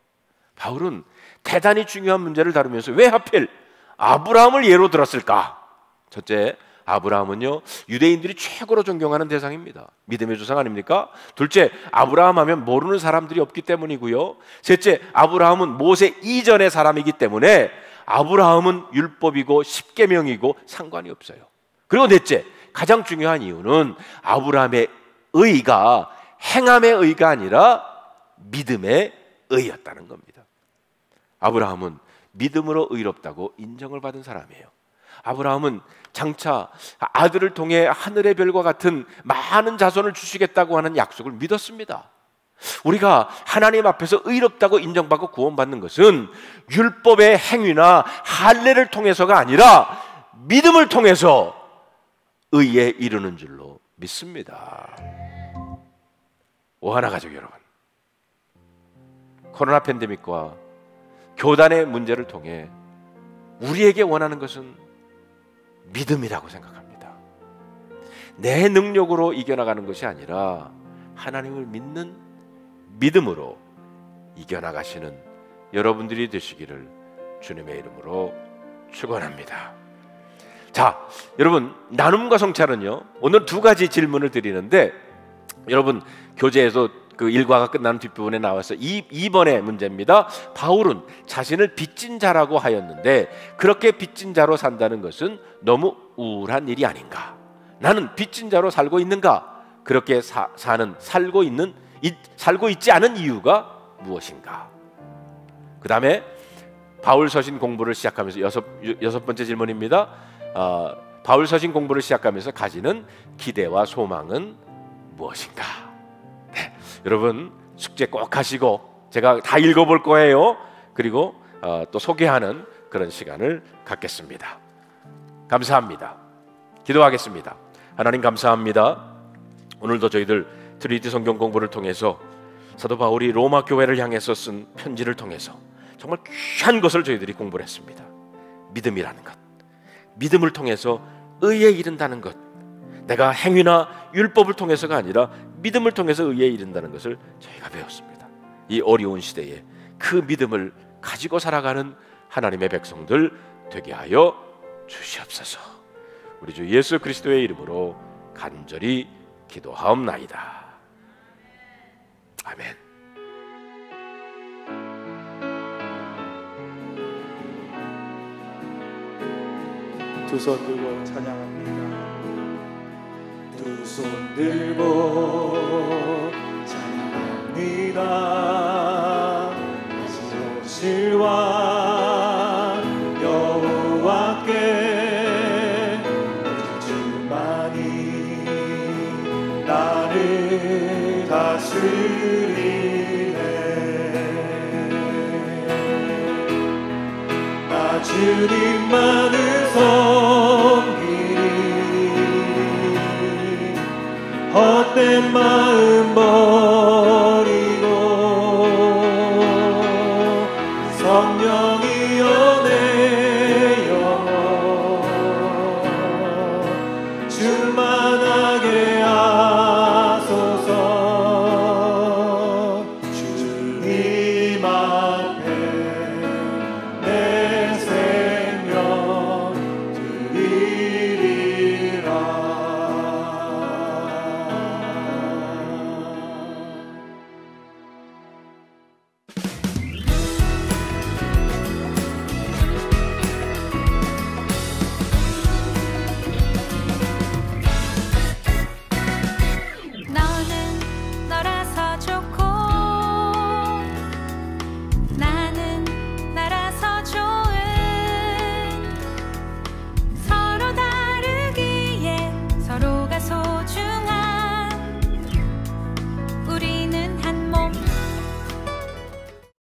바울은 대단히 중요한 문제를 다루면서 왜 하필 아브라함을 예로 들었을까? 첫째, 아브라함은요 유대인들이 최고로 존경하는 대상입니다. 믿음의 조상 아닙니까? 둘째, 아브라함 하면 모르는 사람들이 없기 때문이고요. 셋째, 아브라함은 모세 이전의 사람이기 때문에 아브라함은 율법이고 십계명이고 상관이 없어요. 그리고 넷째, 가장 중요한 이유는 아브라함의 의가 행함의 의가 아니라 믿음의 의였다는 겁니다. 아브라함은 믿음으로 의롭다고 인정을 받은 사람이에요. 아브라함은 장차 아들을 통해 하늘의 별과 같은 많은 자손을 주시겠다고 하는 약속을 믿었습니다. 우리가 하나님 앞에서 의롭다고 인정받고 구원받는 것은 율법의 행위나 할례를 통해서가 아니라 믿음을 통해서 의에 이르는 줄로 믿습니다. 오하나 가족 여러분, 코로나 팬데믹과 교단의 문제를 통해 우리에게 원하는 것은 믿음이라고 생각합니다. 내 능력으로 이겨나가는 것이 아니라 하나님을 믿는 믿음으로 이겨나가시는 여러분들이 되시기를 주님의 이름으로 축원합니다. 자, 여러분, 나눔과 성찰은요, 오늘 두 가지 질문을 드리는데, 여러분 교재에서 그 일과가 끝나는 뒷부분에 나와서 2번의 문제입니다. 바울은 자신을 빚진 자라고 하였는데 그렇게 빚진 자로 산다는 것은 너무 우울한 일이 아닌가? 나는 빚진 자로 살고 있는가? 그렇게 살고 있지 않은 이유가 무엇인가? 그 다음에 바울 서신 공부를 시작하면서 여섯 번째 질문입니다. 바울 서신 공부를 시작하면서 가지는 기대와 소망은 무엇인가? 네, 여러분 숙제 꼭 하시고 제가 다 읽어볼 거예요. 그리고 또 소개하는 그런 시간을 갖겠습니다. 감사합니다. 기도하겠습니다. 하나님 감사합니다. 오늘도 저희들 트리니티 성경 공부를 통해서 사도 바울이 로마 교회를 향해서 쓴 편지를 통해서 정말 귀한 것을 저희들이 공부를 했습니다. 믿음이라는 것, 믿음을 통해서 의에 이른다는 것, 내가 행위나 율법을 통해서가 아니라 믿음을 통해서 의에 이른다는 것을 저희가 배웠습니다. 이 어려운 시대에 그 믿음을 가지고 살아가는 하나님의 백성들 되게 하여 주시옵소서. 우리 주 예수 그리스도의 이름으로 간절히 기도하옵나이다. 아멘. 두 손 들고 찬양합니다. 두 손 들고 찬양합니다. 다시 오실 왕 여호와께 오직 주만이 나를 다스리네. 나 주님만을 섬기리. 헛된 마음 버리고 성령이여 내 영혼 충만하게 하소서. 주님 앞에